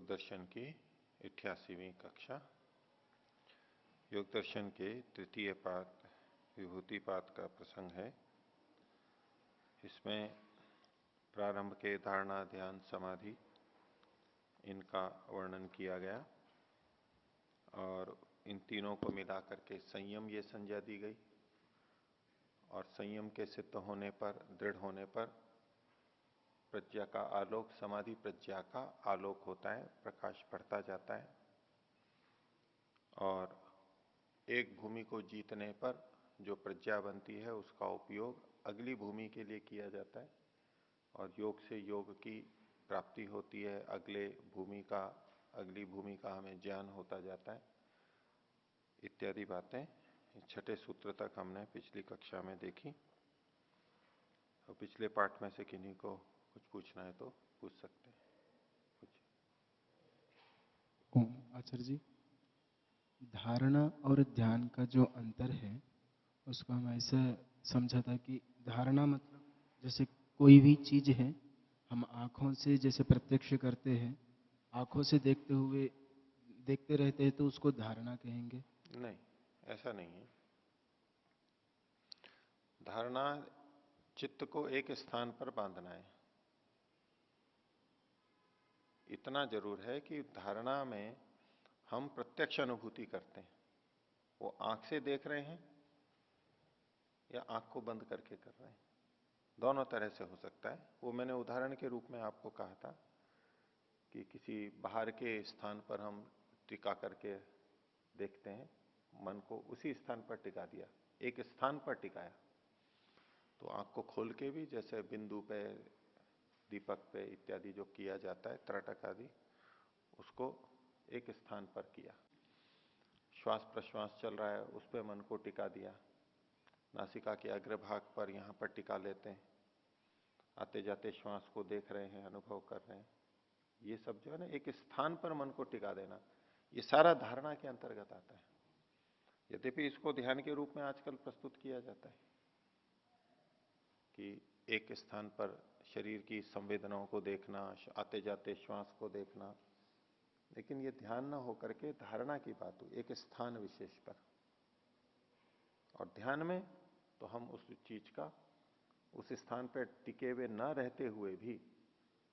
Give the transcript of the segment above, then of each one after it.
योग दर्शन की 88वीं कक्षा। योग दर्शन के तृतीय पाद विभूति पाद का प्रसंग है। इसमें प्रारंभ के धारणा, ध्यान, समाधि इनका वर्णन किया गया और इन तीनों को मिलाकर के संयम ये संज्ञा दी गई और संयम के सिद्ध होने पर, दृढ़ होने पर प्रज्ञा का आलोक, समाधि प्रज्ञा का आलोक होता है, प्रकाश बढ़ता जाता है और एक भूमि को जीतने पर जो प्रज्ञा बनती है उसका उपयोग अगली भूमि के लिए किया जाता है और योग से योग की प्राप्ति होती है, अगली भूमि का हमें ज्ञान होता जाता है इत्यादि बातें छठे सूत्र तक हमने पिछली कक्षा में देखी। और पिछले पाठ में से किन्हीं को कुछ पूछना है तो पूछ सकते हैं। आचार्य जी, धारणा और ध्यान का जो अंतर है उसको हम ऐसे समझा था कि धारणा मतलब जैसे कोई भी चीज है, हम आंखों से जैसे प्रत्यक्ष करते हैं, आंखों से देखते रहते हैं तो उसको धारणा कहेंगे? नहीं, ऐसा नहीं है। धारणा चित्त को एक स्थान पर बांधना है। इतना जरूर है कि धारणा में हम प्रत्यक्ष अनुभूति करते हैं। वो आंख से देख रहे हैं या आंख को बंद करके कर रहे हैं, दोनों तरह से हो सकता है। वो मैंने उदाहरण के रूप में आपको कहा था कि किसी बाहर के स्थान पर हम टिका करके देखते हैं, मन को उसी स्थान पर टिका दिया, एक स्थान पर टिकाया, तो आंख को खोल के भी जैसे बिंदु पे, दीपक पे इत्यादि जो किया जाता है, त्रटक आदि, उसको एक स्थान पर किया। श्वास प्रश्वास चल रहा है, उस पर मन को टिका दिया, नासिका के अग्रभाग पर यहां पर टिका लेते हैं, आते जाते श्वास को देख रहे हैं, अनुभव कर रहे हैं। ये सब जो है ना, एक स्थान पर मन को टिका देना, ये सारा धारणा के अंतर्गत आता है। यद्यपि इसको ध्यान के रूप में आजकल प्रस्तुत किया जाता है कि एक स्थान पर शरीर की संवेदनाओं को देखना, आते जाते श्वास को देखना, लेकिन ये ध्यान ना होकर के धारणा की बात हुई एक स्थान विशेष पर। और ध्यान में तो हम उस चीज का उस स्थान पर टिके हुए न रहते हुए भी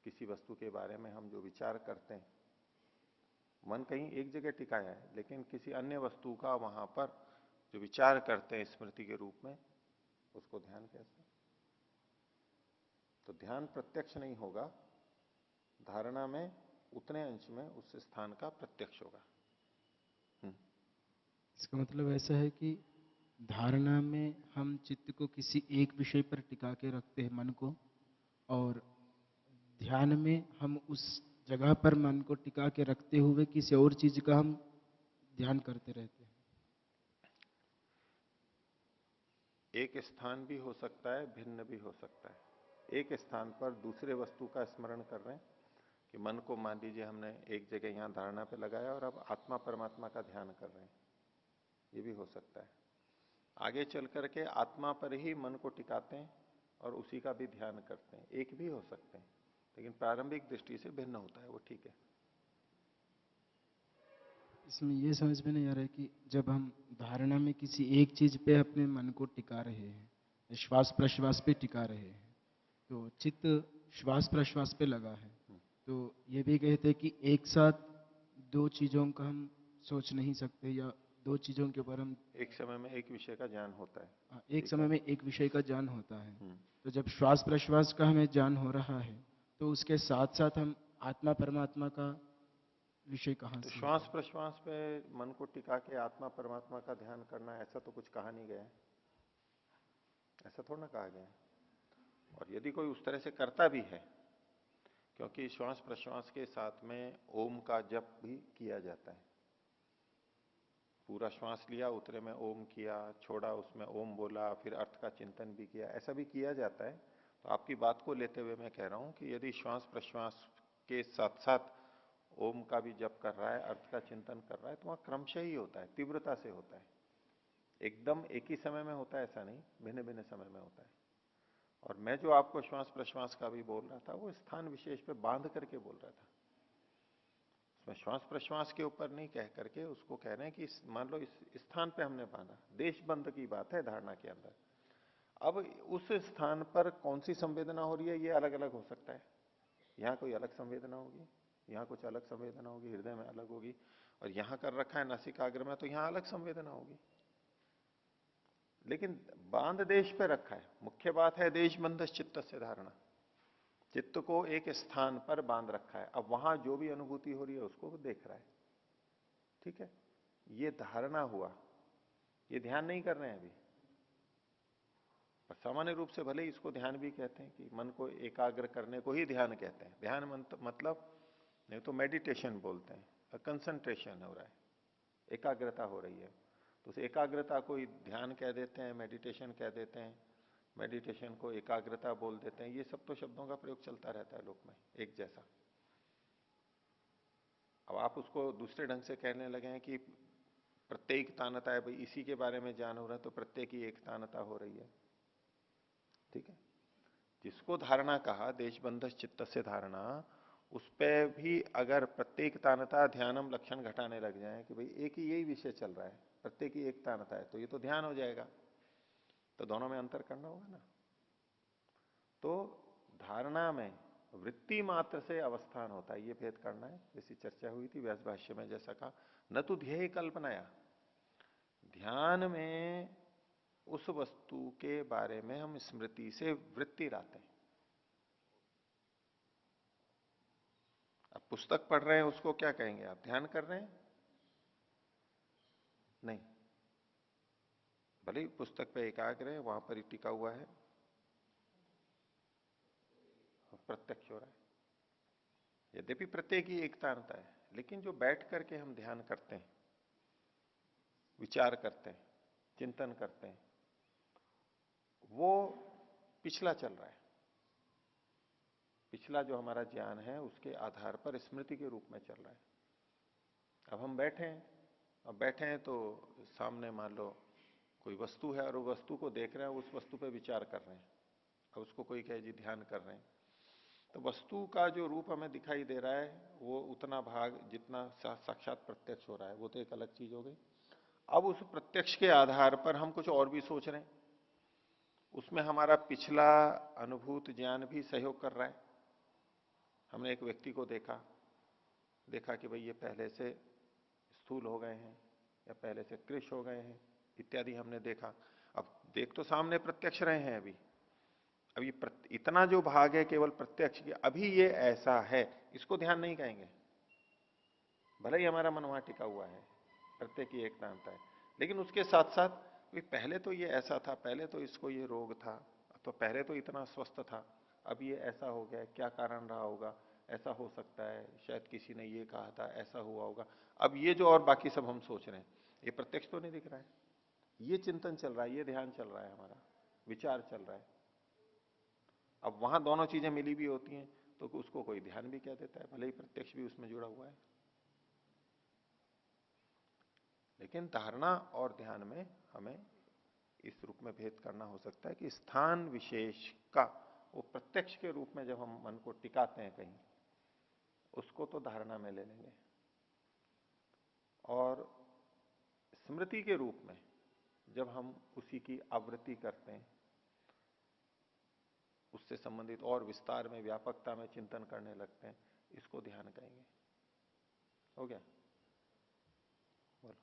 किसी वस्तु के बारे में हम जो विचार करते हैं, मन कहीं एक जगह टिकाया है लेकिन किसी अन्य वस्तु का वहां पर जो विचार करते हैं स्मृति के रूप में, उसको ध्यान कहते हैं। तो ध्यान प्रत्यक्ष नहीं होगा, धारणा में उतने अंश में उस स्थान का प्रत्यक्ष होगा। इसका मतलब ऐसा है कि धारणा में हम चित्त को किसी एक विषय पर टिका के रखते हैं मन को, और ध्यान में हम उस जगह पर मन को टिका के रखते हुए किसी और चीज का हम ध्यान करते रहते हैं। एक स्थान भी हो सकता है, भिन्न भी हो सकता है। एक स्थान पर दूसरे वस्तु का स्मरण कर रहे हैं कि मन को मान लीजिए हमने एक जगह यहां धारणा पे लगाया और अब आत्मा परमात्मा का ध्यान कर रहे हैं, ये भी हो सकता है। आगे चल करके आत्मा पर ही मन को टिकाते हैं और उसी का भी ध्यान करते हैं, एक भी हो सकते हैं, लेकिन प्रारंभिक दृष्टि से भिन्न होता है, वो ठीक है। इसमें ये समझ में नहीं आ रहा है कि जब हम धारणा में किसी एक चीज पे अपने मन को टिका रहे हैं, श्वास प्रश्वास पे टिका रहे हैं, तो चित्त श्वास प्रश्वास पे लगा है, तो ये भी कहते हैं कि एक साथ दो चीजों का हम सोच नहीं सकते, या दो चीजों के ऊपर हम एक समय में एक विषय का ज्ञान होता है। एक समय में एक विषय का ज्ञान होता है। हम्म। तो जब श्वास प्रश्वास का हमें ज्ञान हो रहा है तो उसके साथ साथ हम आत्मा परमात्मा का विषय कहाँ तो से? श्वास प्रश्वास पे मन को टिका के आत्मा परमात्मा का ध्यान करना, ऐसा तो कुछ कहा नहीं गया है, ऐसा थोड़ा ना कहा गया है। और यदि कोई उस तरह से करता भी है, क्योंकि श्वास प्रश्वास के साथ में ओम का जप भी किया जाता है। पूरा श्वास लिया, उतरे में ओम किया, छोड़ा उसमें ओम बोला, फिर अर्थ का चिंतन भी किया, ऐसा भी किया जाता है। तो आपकी बात को लेते हुए मैं कह रहा हूं कि यदि श्वास प्रश्वास के साथ साथ ओम का भी जप कर रहा है, अर्थ का चिंतन कर रहा है, तो वहां क्रमशः ही होता है, तीव्रता से होता है। एकदम एक ही समय में होता है ऐसा नहीं, भिन्न भिन्न समय में होता है। और मैं जो आपको श्वास प्रश्वास का भी बोल रहा था, वो स्थान विशेष पे बांध करके बोल रहा था। उसमें श्वास प्रश्वास के ऊपर नहीं कह करके उसको कह रहे हैं कि मान लो इस स्थान पे हमने बांधा, देश बंद की बात है धारणा के अंदर। अब उस स्थान पर कौन सी संवेदना हो रही है ये अलग अलग हो सकता है। यहां कोई अलग संवेदना होगी, यहां कुछ अलग संवेदना होगी, हृदय में अलग होगी, और यहां कर रखा है नासिकाग्र में तो यहां अलग संवेदना होगी। लेकिन बांध देश पे रखा है, मुख्य बात है देश बंध चित्त से धारणा, चित्त को एक स्थान पर बांध रखा है। अब वहां जो भी अनुभूति हो रही है उसको वो देख रहा है, ठीक है, ये धारणा हुआ, ये ध्यान नहीं कर रहे हैं अभी। और सामान्य रूप से भले ही इसको ध्यान भी कहते हैं कि मन को एकाग्र करने को ही ध्यान कहते हैं। ध्यान मतलब नहीं तो मेडिटेशन बोलते हैं, कंसंट्रेशन हो रहा है, एकाग्रता हो रही है, तो उस एकाग्रता को ही ध्यान कह देते हैं, मेडिटेशन कह देते हैं, मेडिटेशन को एकाग्रता बोल देते हैं। ये सब तो शब्दों का प्रयोग चलता रहता है लोक में एक जैसा। अब आप उसको दूसरे ढंग से कहने लगे हैं कि प्रत्येक तानता है, भाई इसी के बारे में ज्ञान हो रहा है तो प्रत्येक ही एक तानता हो रही है, ठीक है। जिसको धारणा कहा देशबंध चित्त से धारणा, उस पे भी अगर प्रत्येक तानता ध्यानम लक्षण घटाने लग जाए कि भाई एक ही यही विषय चल रहा है, प्रत्येक ही एक तानता है, तो ये तो ध्यान हो जाएगा। तो दोनों में अंतर करना होगा ना। तो धारणा में वृत्ति मात्र से अवस्थान होता है, ये भेद करना है। जैसी चर्चा हुई थी व्यास भाष्य में, जैसा कहा न तो ध्येय कल्पनाया, ध्यान में उस वस्तु के बारे में हम स्मृति से वृत्ति लाते हैं। अब पुस्तक पढ़ रहे हैं उसको क्या कहेंगे आप, ध्यान कर रहे हैं? नहीं, भले ही पुस्तक पे एकाग्र है, वहां पर ही टिका हुआ है, प्रत्यक्ष हो रहा है। यद्यपि प्रत्येक ही एकता आता है, लेकिन जो बैठ करके हम ध्यान करते हैं, विचार करते हैं, चिंतन करते हैं, वो पिछला चल रहा है। पिछला जो हमारा ज्ञान है उसके आधार पर स्मृति के रूप में चल रहा है। अब हम बैठे हैं, अब बैठे हैं तो सामने मान लो कोई वस्तु है और वो वस्तु को देख रहे हैं, उस वस्तु पे विचार कर रहे हैं। अब उसको कोई कहे जी ध्यान कर रहे हैं, तो वस्तु का जो रूप हमें दिखाई दे रहा है वो उतना भाग जितना साक्षात प्रत्यक्ष हो रहा है, वो तो एक अलग चीज हो गई। अब उस प्रत्यक्ष के आधार पर हम कुछ और भी सोच रहे हैं, उसमें हमारा पिछला अनुभूत ज्ञान भी सहयोग कर रहा है। हमने एक व्यक्ति को देखा, देखा कि भाई ये पहले से स्थूल हो गए हैं या पहले से कृश हो गए हैं इत्यादि हमने देखा। अब देख तो सामने प्रत्यक्ष रहे हैं अभी, अब ये इतना जो भाग है केवल प्रत्यक्ष की, अभी ये ऐसा है, इसको ध्यान नहीं कहेंगे। भले ही हमारा मन वहां टिका हुआ है, प्रत्येक ही एक नामता है, लेकिन उसके साथ साथ पहले तो ये ऐसा था, पहले तो इसको ये रोग था, तो पहले तो इतना स्वस्थ था, अब ये ऐसा हो गया, क्या कारण रहा होगा, ऐसा हो सकता है, शायद किसी ने ये कहा था, ऐसा हुआ होगा। अब ये जो और बाकी सब हम सोच रहे हैं, ये प्रत्यक्ष तो नहीं दिख रहा है, ये चिंतन चल रहा है, ये ध्यान चल रहा है, हमारा विचार चल रहा है। अब वहां दोनों चीजें मिली भी होती हैं तो उसको कोई ध्यान भी कह देता है, भले ही प्रत्यक्ष भी उसमें जुड़ा हुआ है। लेकिन धारणा और ध्यान में हमें इस रूप में भेद करना हो सकता है कि स्थान विशेष का वो प्रत्यक्ष के रूप में जब हम मन को टिकाते हैं कहीं, उसको तो धारणा में ले लेंगे, और स्मृति के रूप में जब हम उसी की आवृत्ति करते हैं, उससे संबंधित और विस्तार में व्यापकता में चिंतन करने लगते हैं, इसको ध्यान कहेंगे। हो गया? बोलो।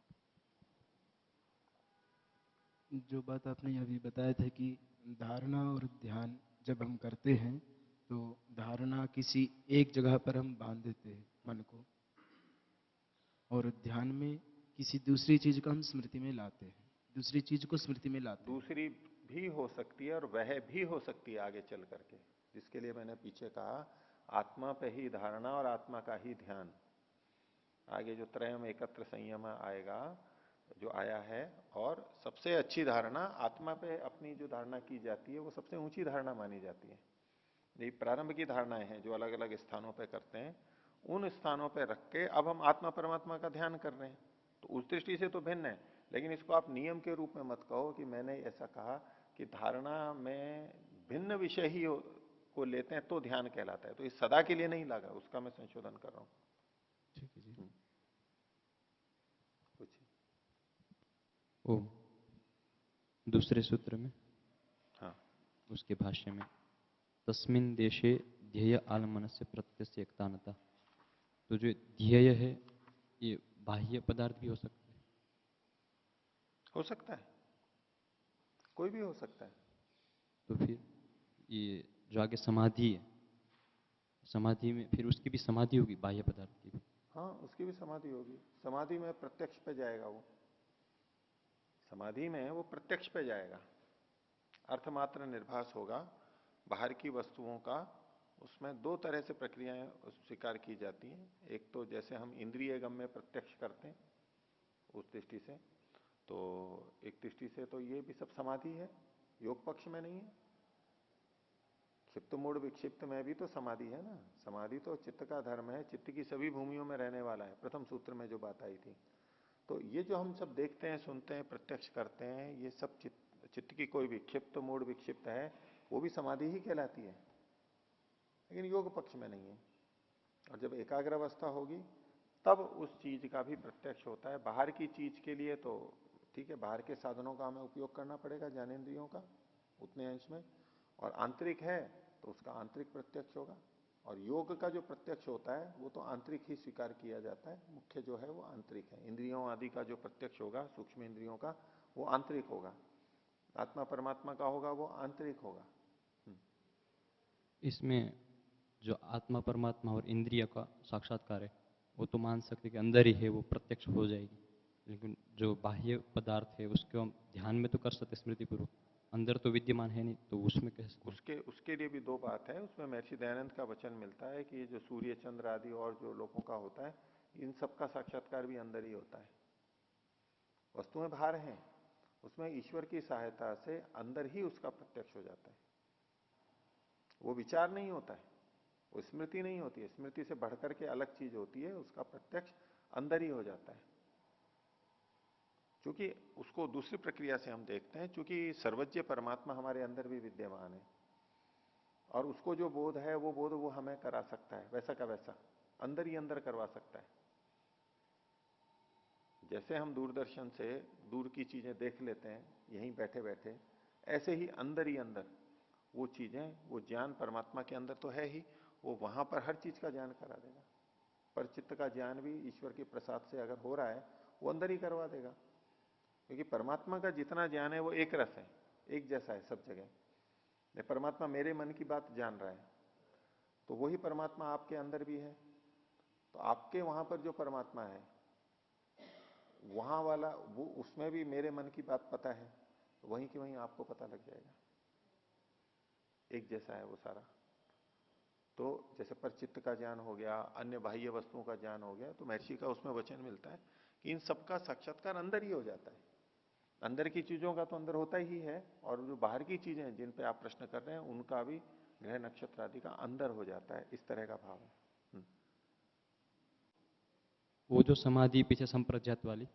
जो बात आपने अभी बताया था कि धारणा और ध्यान जब हम करते हैं तो धारणा किसी एक जगह पर हम बांध देते हैं मन को, और ध्यान में किसी दूसरी चीज को हम स्मृति में लाते हैं, दूसरी चीज को स्मृति में लाते हैं। दूसरी भी हो सकती है और वह भी हो सकती है आगे चल करके, जिसके लिए मैंने पीछे कहा आत्मा पे ही धारणा और आत्मा का ही ध्यान। आगे जो त्रयम एकत्र संयम आएगा, जो आया है, और सबसे अच्छी धारणा आत्मा पे अपनी जो धारणा की जाती है वो सबसे ऊंची धारणा मानी जाती है। ये प्रारंभ की धारणाएं हैं जो अलग अलग स्थानों पे करते हैं, उन स्थानों पे रख के अब हम आत्मा परमात्मा का ध्यान कर रहे हैं, तो उस दृष्टि से तो भिन्न है। लेकिन इसको आप नियम के रूप में मत कहो कि मैंने ऐसा कहा कि धारणा में भिन्न विषय ही को लेते हैं तो ध्यान कहलाता है, तो ये सदा के लिए नहीं लगा, उसका मैं संशोधन कर रहा हूं। ठीक है जी। ओम। दूसरे सूत्र में, हाँ, उसके भाष्य में, तस्मिन देशे ध्येय आलमनस्य प्रत्यस्य एकतानता। तो जो ध्येय है ये बाह्य पदार्थ भी हो सकता है? हो सकता है, कोई भी हो सकता है। तो फिर ये जो आगे समाधि है, समाधि में फिर उसकी भी समाधि होगी बाह्य पदार्थ की भी? हाँ, उसकी भी समाधि होगी। समाधि में प्रत्यक्ष पे जाएगा वो, समाधि में वो प्रत्यक्ष पे जाएगा। अर्थमात्र निर्भास होगा बाहर की वस्तुओं का। उसमें दो तरह से प्रक्रियाएं स्वीकार की जाती हैं। एक तो जैसे हम इंद्रिय गम्य प्रत्यक्ष करते हैं उस दृष्टि से, तो एक दृष्टि से तो ये भी सब समाधि है, योग पक्ष में नहीं है। क्षिप्त मूड विक्षिप्त में भी तो समाधि है ना। समाधि तो चित्त का धर्म है, चित्त की सभी भूमियों में रहने वाला है, प्रथम सूत्र में जो बात आई थी। तो ये जो हम सब देखते हैं, सुनते हैं, प्रत्यक्ष करते हैं, ये सब चित्त की कोई भी क्षिप्त मूड विक्षिप्त है, वो भी समाधि ही कहलाती है, लेकिन योग पक्ष में नहीं है। और जब एकाग्र अवस्था होगी तब उस चीज का भी प्रत्यक्ष होता है। बाहर की चीज के लिए तो ठीक है, बाहर के साधनों का हमें उपयोग करना पड़ेगा, ज्ञानेंद्रियों का उतने अंश में, और आंतरिक है तो उसका आंतरिक प्रत्यक्ष होगा। और योग का जो प्रत्यक्ष होता है वो तो आंतरिक ही स्वीकार किया जाता है, मुख्य जो है वो आंतरिक है। इंद्रियों आदि का जो प्रत्यक्ष होगा, सूक्ष्म इंद्रियों का, वो आंतरिक होगा। आत्मा परमात्मा का होगा वो आंतरिक होगा। इसमें जो आत्मा परमात्मा और इंद्रिय का साक्षात्कार है वो तो मान सकते कि अंदर ही है, वो प्रत्यक्ष हो जाएगी। लेकिन जो बाह्य पदार्थ है उसको हम ध्यान में तो कर सकते स्मृति पूर्वक, अंदर तो विद्यमान है नहीं, तो उसमें कैसे? उसके उसके लिए भी दो बात है। उसमें महर्षि दयानंद का वचन मिलता है कि ये जो सूर्य चंद्र आदि और जो लोगों का होता है, इन सब का साक्षात्कार भी अंदर ही होता है। वस्तुएं बाहर हैं, उसमें ईश्वर की सहायता से अंदर ही उसका प्रत्यक्ष हो जाता है। वो विचार नहीं होता है, वो स्मृति नहीं होती है, स्मृति से बढ़कर के अलग चीज होती है, उसका प्रत्यक्ष अंदर ही हो जाता है। क्योंकि उसको दूसरी प्रक्रिया से हम देखते हैं, क्योंकि सर्वज्ञ परमात्मा हमारे अंदर भी विद्यमान है, और उसको जो बोध है वो बोध वो हमें करा सकता है, वैसा का वैसा अंदर ही अंदर करवा सकता है। जैसे हम दूरदर्शन से दूर की चीजें देख लेते हैं यहीं बैठे बैठे, ऐसे ही अंदर वो चीजें, वो ज्ञान परमात्मा के अंदर तो है ही, वो वहां पर हर चीज का ज्ञान करा देगा। पर चित्त का ज्ञान भी ईश्वर के प्रसाद से अगर हो रहा है, वो अंदर ही करवा देगा। क्योंकि परमात्मा का जितना ज्ञान है वो एक रस है, एक जैसा है सब जगह। परमात्मा मेरे मन की बात जान रहा है, तो वही परमात्मा आपके अंदर भी है। तो आपके वहां पर जो परमात्मा है वहां वाला, वो उसमें भी मेरे मन की बात पता है, तो वहीं की वहीं आपको पता लग जाएगा। एक जैसा है वो सारा। तो जैसे परचित्त का ज्ञान हो गया, अन्य बाह्य वस्तुओं का ज्ञान हो गया, तो महर्षि का उसमें वचन मिलता है कि इन सबका साक्षात्कार अंदर ही हो जाता है। अंदर की चीजों का तो अंदर होता ही है, और जो बाहर की चीजें जिन पे आप प्रश्न कर रहे हैं उनका भी ग्रह नक्षत्र आदि का अंदर हो जाता है, इस तरह का भाव है। वो जो समाधि पीछे संप्रज्ञात वाली,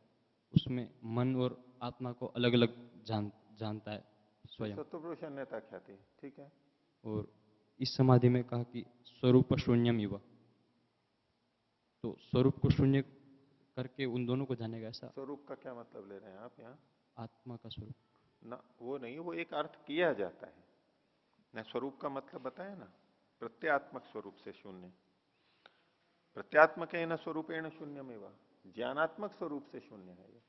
उसमें मन और आत्मा को अलग अलग जानता है स्वयं। सत्वपुरुष अन्यथा ख्याति, ठीक है। और इस समाधि में कहा कि स्वरूप शून्यम युवा, तो स्वरूप को शून्य करके उन दोनों को जानेगा, ऐसा? स्वरूप का क्या मतलब ले रहे हैं आप यहाँ? आत्मा का स्वरूप ना, वो नहीं, वो एक अर्थ किया जाता है ना। स्वरूप का मतलब बताया ना, प्रत्यात्मक स्वरूप से शून्य। प्रत्यात्मक है न स्वरूपेण शून्यमेवा, ज्ञानात्मक स्वरूप से शून्य है ये।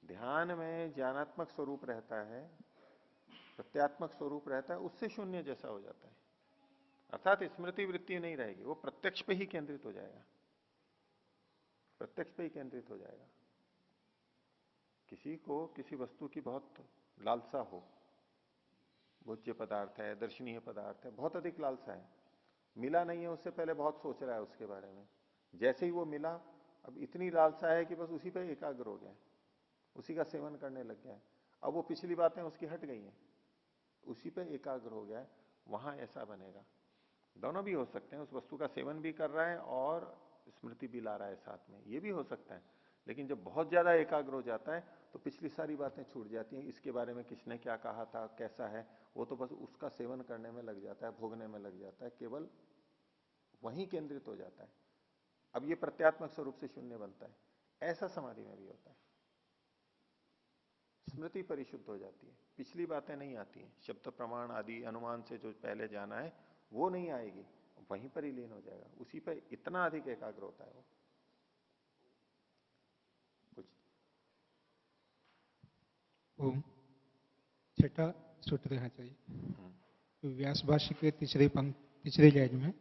ध्यान में ज्ञानात्मक स्वरूप रहता है, प्रत्यात्मक स्वरूप रहता है, उससे शून्य जैसा हो जाता है। अर्थात स्मृति वृत्ति नहीं रहेगी, वो प्रत्यक्ष पे ही केंद्रित हो जाएगा, प्रत्यक्ष पे ही केंद्रित हो जाएगा। किसी को किसी वस्तु की बहुत लालसा हो, भोज्य पदार्थ है, दर्शनीय पदार्थ है, बहुत अधिक लालसा है, मिला नहीं है, उससे पहले बहुत सोच रहा है उसके बारे में। जैसे ही वो मिला, अब इतनी लालसा है कि बस उसी पे एकाग्र हो गया है, उसी का सेवन करने लग गया है। अब वो पिछली बातें उसकी हट गई हैं, उसी पे एकाग्र हो गया है, वहां ऐसा बनेगा। दोनों भी हो सकते हैं, उस वस्तु का सेवन भी कर रहा है और स्मृति भी ला रहा है साथ में, ये भी हो सकता है। लेकिन जब बहुत ज्यादा एकाग्र हो जाता है तो पिछली सारी बातें छूट जाती हैं, इसके बारे में किसने क्या कहा था, कैसा है, वो तो बस उसका सेवन करने में लग जाता है, भोगने में लग जाता है, केवल वहीं केंद्रित हो जाता है। अब ये प्रत्यात्मक स्वरूप से शून्य बनता है। ऐसा समाधि में भी होता है। स्मृति परिशुद्ध हो जाती है, पिछली बातें नहीं आती हैं, शब्द प्रमाण आदि अनुमान से जो पहले जाना है वो नहीं आएगी, वहीं पर ही लीन हो जाएगा, उसी पर इतना अधिक एकाग्र होता है वो। कुछ ओम। छठा सूत्र है चाहिए। व्यास भाष्य के तीसरी लाइन में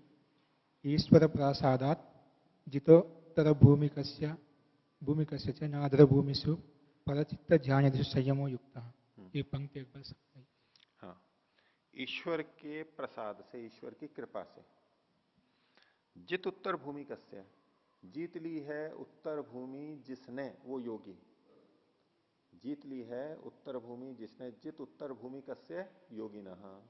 ईश्वर प्रासादात जितोत्तर भूमिकस्य च नादर भूमिषु परचित्त ध्यान संयमो युक्त। ये पंक्ति एक बार सकते हैं। हाँ, ईश्वर के प्रसाद से, ईश्वर की कृपा से, जित उत्तर भूमि कस्य, जीत ली है उत्तर भूमि जिसने, वो योगी जीत ली है उत्तर भूमि जिसने, जित उत्तर भूमि कस्य योगी न।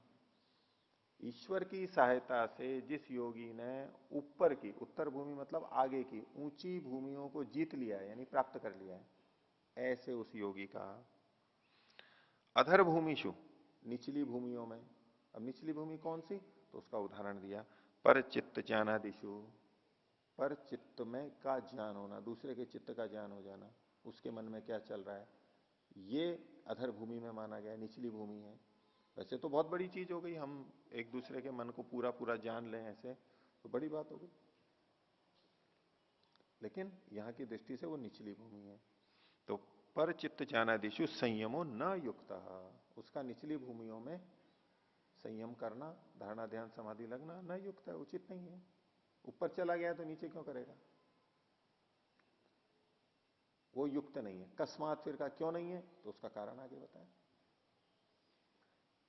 ईश्वर की सहायता से जिस योगी ने ऊपर की, उत्तर भूमि मतलब आगे की ऊंची भूमियों को जीत लिया है, यानी प्राप्त कर लिया है, ऐसे उस योगी का अधर भूमिशु, निचली भूमियों में। अब निचली भूमि कौन सी, तो उसका उदाहरण दिया, पर चित्त ज्ञानादिशु, पर चित्त में का ज्ञान होना, दूसरे के चित्त का ज्ञान हो जाना, उसके मन में क्या चल रहा है, ये अधर भूमि में माना गया, निचली भूमि है। वैसे तो बहुत बड़ी चीज हो गई, हम एक दूसरे के मन को पूरा पूरा जान लें, ऐसे तो बड़ी बात हो गई, लेकिन यहां की दृष्टि से वो निचली भूमि है। तो पर चित्त ज्ञानादिशु संयमो न युक्त, उसका निचली भूमियों में संयम करना, धारणा ध्यान समाधि लगना न युक्त है, उचित नहीं है। ऊपर चला गया तो नीचे क्यों करेगा, वो युक्त नहीं है। अकस्मात फिर का क्यों नहीं है, तो उसका कारण आगे बताया।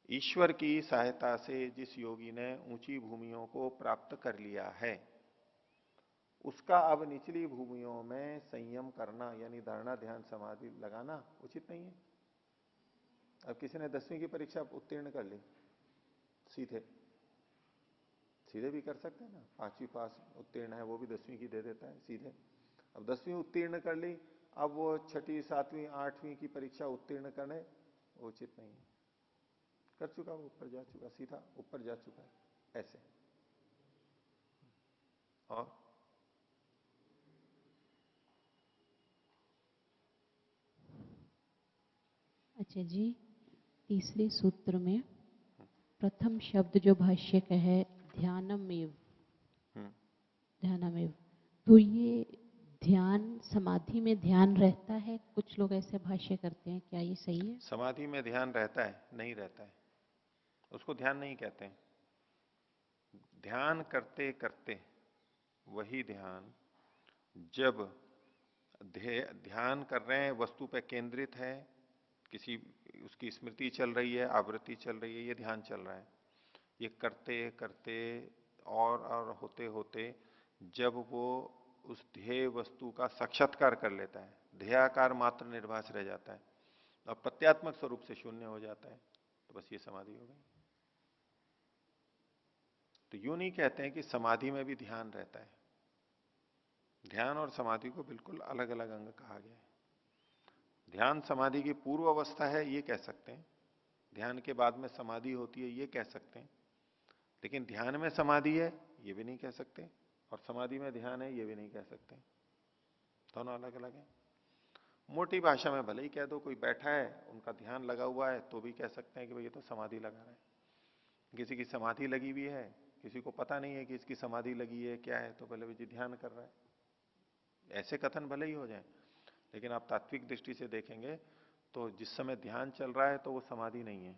ईश्वर की सहायता से जिस योगी ने ऊंची भूमियों को प्राप्त कर लिया है, उसका अब निचली भूमियों में संयम करना, यानी धारणा ध्यान समाधि लगाना उचित नहीं है। अब किसी ने 10वीं की परीक्षा उत्तीर्ण कर ली, सीधे सीधे भी कर सकते हैं ना, 5वीं पास उत्तीर्ण है वो भी 10वीं की दे देता है सीधे। अब 10वीं उत्तीर्ण कर ली, अब वो 6ठी 7वीं 8वीं की परीक्षा उत्तीर्ण करने उचित नहीं है। कर चुका, वो ऊपर जा चुका, सीधा ऊपर जा चुका है, ऐसे। और अच्छा जी, तीसरे सूत्र में प्रथम शब्द जो भाष्य का है ध्यानमेव, ध्यानमेव, तो ये ध्यान समाधि में ध्यान रहता है, कुछ लोग ऐसे भाष्य करते हैं, क्या ये सही है? समाधि में ध्यान रहता है, नहीं रहता है, उसको ध्यान नहीं कहते हैं। ध्यान करते करते वही ध्यान, जब ध्यान कर रहे हैं, वस्तु पे केंद्रित है, किसी उसकी स्मृति चल रही है, आवृत्ति चल रही है, ये ध्यान चल रहा है, ये करते करते और होते होते जब वो उस ध्येय वस्तु का साक्षात्कार कर लेता है, ध्येयाकार मात्र निर्भास रह जाता है और प्रत्यात्मक स्वरूप से शून्य हो जाता है, तो बस ये समाधि हो गई। तो यूं नहीं कहते हैं कि समाधि में भी ध्यान रहता है। ध्यान और समाधि को बिल्कुल अलग अलग अंग कहा गया है। ध्यान समाधि की पूर्व अवस्था है ये कह सकते हैं, ध्यान के बाद में समाधि होती है ये कह सकते हैं, लेकिन ध्यान में समाधि है ये भी नहीं कह सकते, और समाधि में ध्यान है ये भी नहीं कह सकते, दोनों अलग अलग है। मोटी भाषा में भले ही कह दो, कोई बैठा है उनका ध्यान लगा हुआ है तो भी कह सकते हैं कि भाई ये तो समाधि लगा रहा है। किसी की समाधि लगी हुई है, किसी को पता नहीं है कि इसकी समाधि लगी है क्या है, तो पहले भी ध्यान कर रहा है, ऐसे कथन भले ही हो जाए, लेकिन आप तात्विक दृष्टि से देखेंगे तो जिस समय ध्यान चल रहा है तो वो समाधि नहीं है,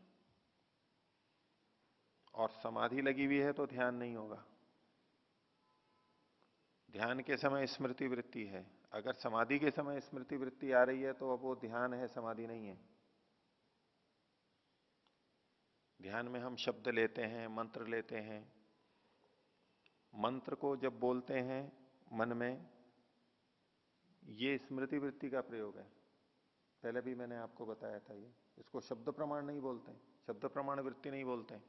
और समाधि लगी हुई है तो ध्यान नहीं होगा। ध्यान के समय स्मृति वृत्ति है, अगर समाधि के समय स्मृति वृत्ति आ रही है तो अब वो ध्यान है, समाधि नहीं है। ध्यान में हम शब्द लेते हैं, मंत्र लेते हैं, मंत्र को जब बोलते हैं मन में, ये स्मृति वृत्ति का प्रयोग है, पहले भी मैंने आपको बताया था। ये इसको शब्द प्रमाण नहीं बोलते, शब्द प्रमाण वृत्ति नहीं बोलते।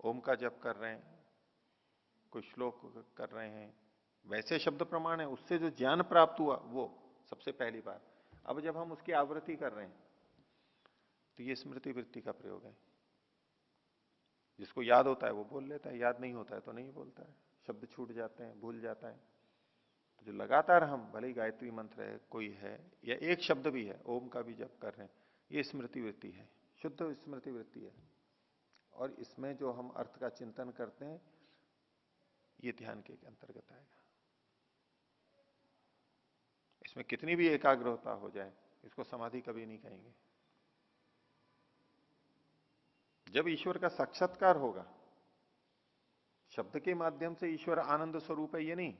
ओम का जप कर रहे हैं, कोई श्लोक कर रहे हैं, वैसे शब्द प्रमाण है, उससे जो ज्ञान प्राप्त हुआ वो सबसे पहली बार। अब जब हम उसकी आवृत्ति कर रहे हैं तो ये स्मृति वृत्ति का प्रयोग है। जिसको याद होता है वो बोल लेता है, याद नहीं होता है तो नहीं बोलता है, शब्द छूट जाते हैं, भूल जाता है, तो जो लगातार हम, भले ही गायत्री मंत्र है, कोई है, या एक शब्द भी है, ओम का भी जप कर रहे हैं, ये स्मृति वृत्ति है, शुद्ध स्मृति वृत्ति है। और इसमें जो हम अर्थ का चिंतन करते हैं, ये ध्यान के अंतर्गत आएगा। इसमें कितनी भी एकाग्रता हो जाए, इसको समाधि कभी नहीं कहेंगे। जब ईश्वर का साक्षात्कार होगा, शब्द के माध्यम से ईश्वर आनंद स्वरूप है ये नहीं,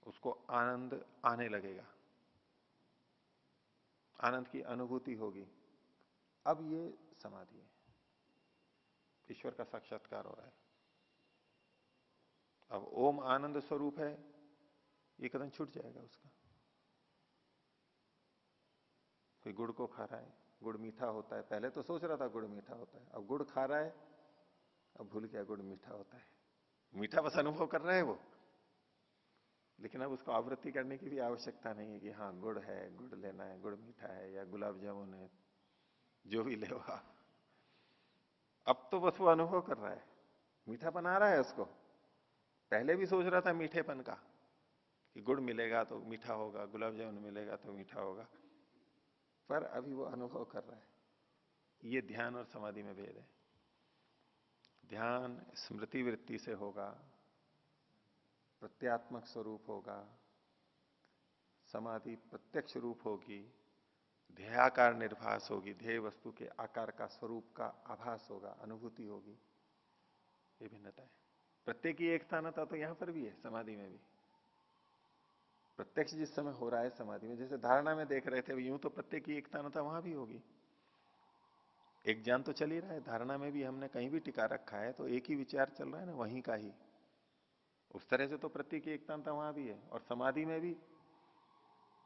उसको आनंद आने लगेगा, आनंद की अनुभूति होगी, अब ये समाधि है, ईश्वर का साक्षात्कार हो रहा है। अब ओम आनंद स्वरूप है, ये कदम छूट जाएगा उसका। कोई गुड़ को खा रहा है, गुड़ मीठा होता है, पहले तो सोच रहा था गुड़ मीठा होता है, अब गुड़ खा रहा है, अब भूल गया गुड़ मीठा होता है। मीठा बस अनुभव कर रहा है वो, लेकिन अब उसको आवृत्ति करने की भी आवश्यकता नहीं है कि हाँ गुड़ है, गुड़ लेना है, गुड़ मीठा है, या गुलाब जामुन है, जो भी ले आप। अब तो बस वो अनुभव कर रहा है, मीठा बना रहा है उसको। पहले भी सोच रहा था मीठेपन का, कि गुड़ मिलेगा तो मीठा होगा, गुलाब जामुन मिलेगा तो मीठा होगा, पर अभी वो अनुभव कर रहा है। ये ध्यान और समाधि में भेद है। ध्यान स्मृति वृत्ति से होगा, प्रत्यात्मक स्वरूप होगा, समाधि प्रत्यक्ष रूप होगी, ध्येयाकार निर्भास होगी, ध्येय वस्तु के आकार का, स्वरूप का आभास होगा, अनुभूति होगी। ये भिन्नता है। प्रत्येक की एकतानता तो यहां पर भी है, समाधि में भी। प्रत्यक्ष जिस समय हो रहा है समाधि में, जैसे धारणा में देख रहे थे, यूं तो प्रत्येक की एकतानता वहां भी होगी। एक ज्ञान तो चल ही रहा है, धारणा में भी हमने कहीं भी टिका रखा है तो एक ही विचार चल रहा है ना, वहीं का ही। उस तरह से तो प्रत्येक की एकतानता वहां भी है। और समाधि में भी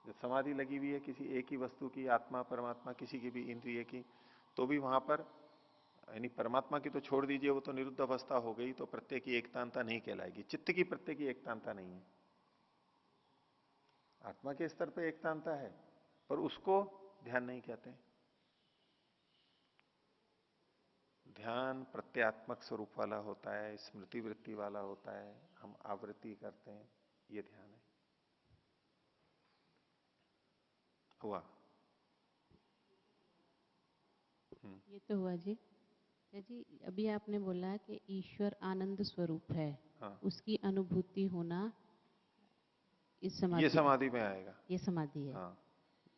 जब समाधि लगी हुई है किसी एक ही वस्तु की, आत्मा परमात्मा किसी की भी इंद्रिय की, तो भी वहां पर, यानी परमात्मा की तो छोड़ दीजिए, वो तो निरुद्ध अवस्था हो गई, तो प्रत्येक की एकतानता नहीं कहलाएगी। चित्त की प्रत्येक की एकतानता नहीं है। आत्मा के स्तर पर एकतानता है, पर उसको ध्यान नहीं कहते। ध्यान प्रत्यात्मक स्वरूप वाला होता है, स्मृति वृत्ति वाला होता है, हम आवृत्ति करते हैं, ये ध्यान है। हुआ? ये तो हुआ जी। जी अभी आपने बोला कि ईश्वर आनंद स्वरूप है, हाँ, उसकी अनुभूति होना इस ये समाधि, समाधि में आएगा। ये समाधि है। हाँ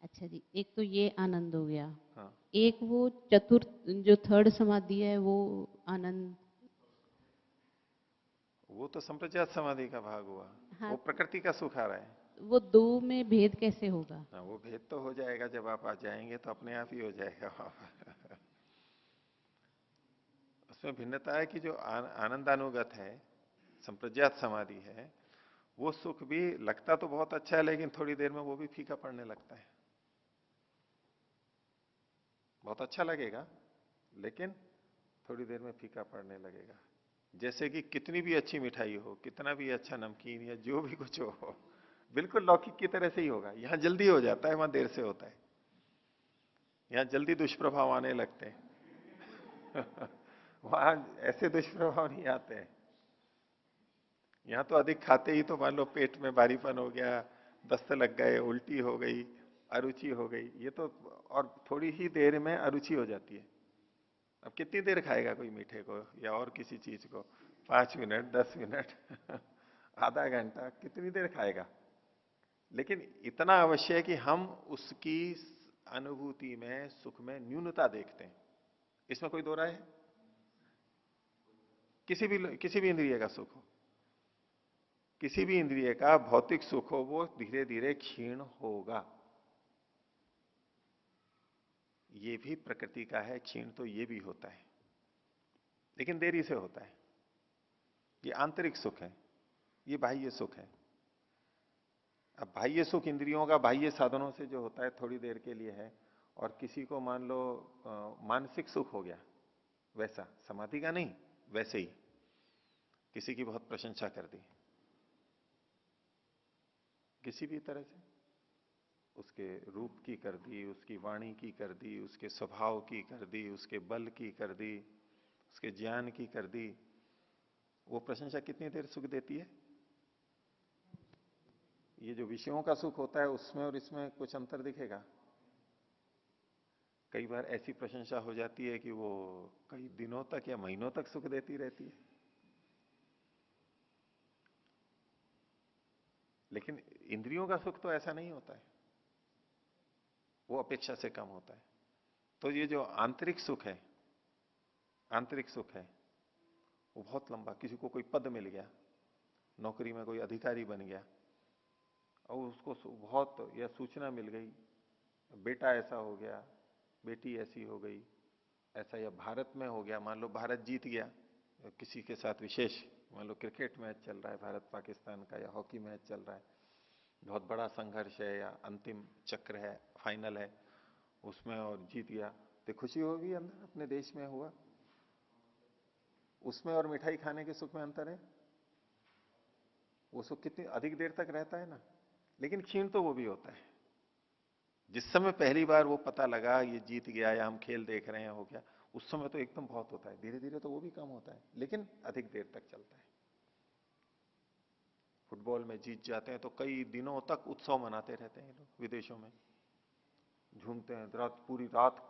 अच्छा जी, एक तो ये आनंद हो गया। हाँ, एक वो चतुर्थ जो थर्ड समाधि है वो आनंद, वो तो संप्रजात समाधि का भाग हुआ। हाँ, वो प्रकृति का सुख आ रहा है। वो दो में भेद कैसे होगा? हाँ, वो भेद तो हो जाएगा, जब आप आ जाएंगे तो अपने आप ही हो जाएगा वहां। उसमें भिन्नता है कि जो आनंदानुगत है, संप्रज्ञात समाधि है, वो सुख भी लगता तो बहुत अच्छा है, लेकिन थोड़ी देर में वो भी फीका पड़ने लगता है। बहुत अच्छा लगेगा, लेकिन थोड़ी देर में फीका पड़ने लगेगा। जैसे कि कितनी भी अच्छी मिठाई हो, कितना भी अच्छा नमकीन या जो भी कुछ हो, बिल्कुल लौकिक की तरह से ही होगा। यहां जल्दी हो जाता है, वहां देर से होता है। यहां जल्दी दुष्प्रभाव आने लगते हैं। वहां ऐसे दुष्प्रभाव नहीं आते हैं। यहां तो अधिक खाते ही तो मान लो पेट में भारीपन हो गया, दस्त लग गए, उल्टी हो गई, अरुचि हो गई, ये तो, और थोड़ी ही देर में अरुचि हो जाती है। अब कितनी देर खाएगा कोई मीठे को या और किसी चीज को? 5 मिनट, 10 मिनट, आधा घंटा, कितनी देर खाएगा? लेकिन इतना अवश्य है कि हम उसकी अनुभूति में, सुख में न्यूनता देखते हैं। इसमें कोई दो राय है? किसी भी इंद्रिय का सुख हो, किसी भी इंद्रिय का भौतिक सुख हो, वो धीरे धीरे क्षीण होगा। ये भी प्रकृति का है, क्षीण तो ये भी होता है, लेकिन देरी से होता है। ये आंतरिक सुख है, ये बाह्य सुख है। अब बाह्य सुख इंद्रियों का बाह्य साधनों से जो होता है थोड़ी देर के लिए है, और किसी को मान लो मानसिक सुख हो गया, वैसा समाधि का नहीं, वैसे ही किसी की बहुत प्रशंसा कर दी, किसी भी तरह से उसके रूप की कर दी, उसकी वाणी की कर दी, उसके स्वभाव की कर दी, उसके बल की कर दी, उसके ज्ञान की कर दी, वो प्रशंसा कितनी देर सुख देती है? ये जो विषयों का सुख होता है उसमें और इसमें कुछ अंतर दिखेगा? कई बार ऐसी प्रशंसा हो जाती है कि वो कई दिनों तक या महीनों तक सुख देती रहती है। लेकिन इंद्रियों का सुख तो ऐसा नहीं होता है, वो अपेक्षा से कम होता है। तो ये जो आंतरिक सुख है, आंतरिक सुख है, वो बहुत लंबा, किसी को कोई पद मिल गया, नौकरी में कोई अधिकारी बन गया और उसको बहुत या सूचना मिल गई, बेटा ऐसा हो गया, बेटी ऐसी हो गई, ऐसा या भारत में हो गया, मान लो भारत जीत गया किसी के साथ विशेष, मान लो क्रिकेट मैच चल रहा है भारत पाकिस्तान का या हॉकी मैच चल रहा है, बहुत बड़ा संघर्ष है या अंतिम चक्र है, फाइनल है उसमें और जीत गया, तो खुशी होगी अंदर, अपने देश में हुआ। उसमें और मिठाई खाने के सुख में अंतर है। वो सुख कितनी अधिक देर तक रहता है ना, लेकिन क्षीण तो वो भी होता है। जिस समय पहली बार वो पता लगा ये जीत गया या हम खेल देख रहे हैं हो गया, उस समय तो एकदम बहुत होता है, धीरे धीरे तो वो भी कम होता है, लेकिन अधिक देर तक चलता है। फुटबॉल में जीत जाते हैं तो कई दिनों तक उत्सव मनाते रहते हैं लोग, विदेशों में झूमते हैं, रात पूरी रात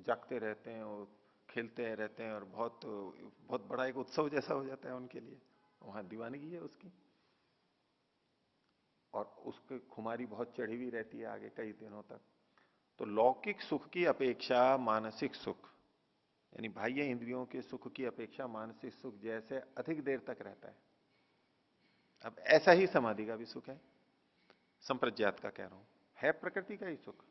जागते रहते हैं और खेलते रहते हैं और बहुत बहुत बड़ा एक उत्सव जैसा हो जाता है उनके लिए, वहां दीवानगी है उसकी। और उसकी खुमारी बहुत चढ़ी हुई रहती है आगे कई दिनों तक। तो लौकिक सुख की अपेक्षा मानसिक सुख, यानी बाह्य इंद्रियों के सुख की अपेक्षा मानसिक सुख जैसे अधिक देर तक रहता है, अब ऐसा ही समाधि का भी सुख है, संप्रज्ञात का कह रहा हूं, है प्रकृति का ही सुख,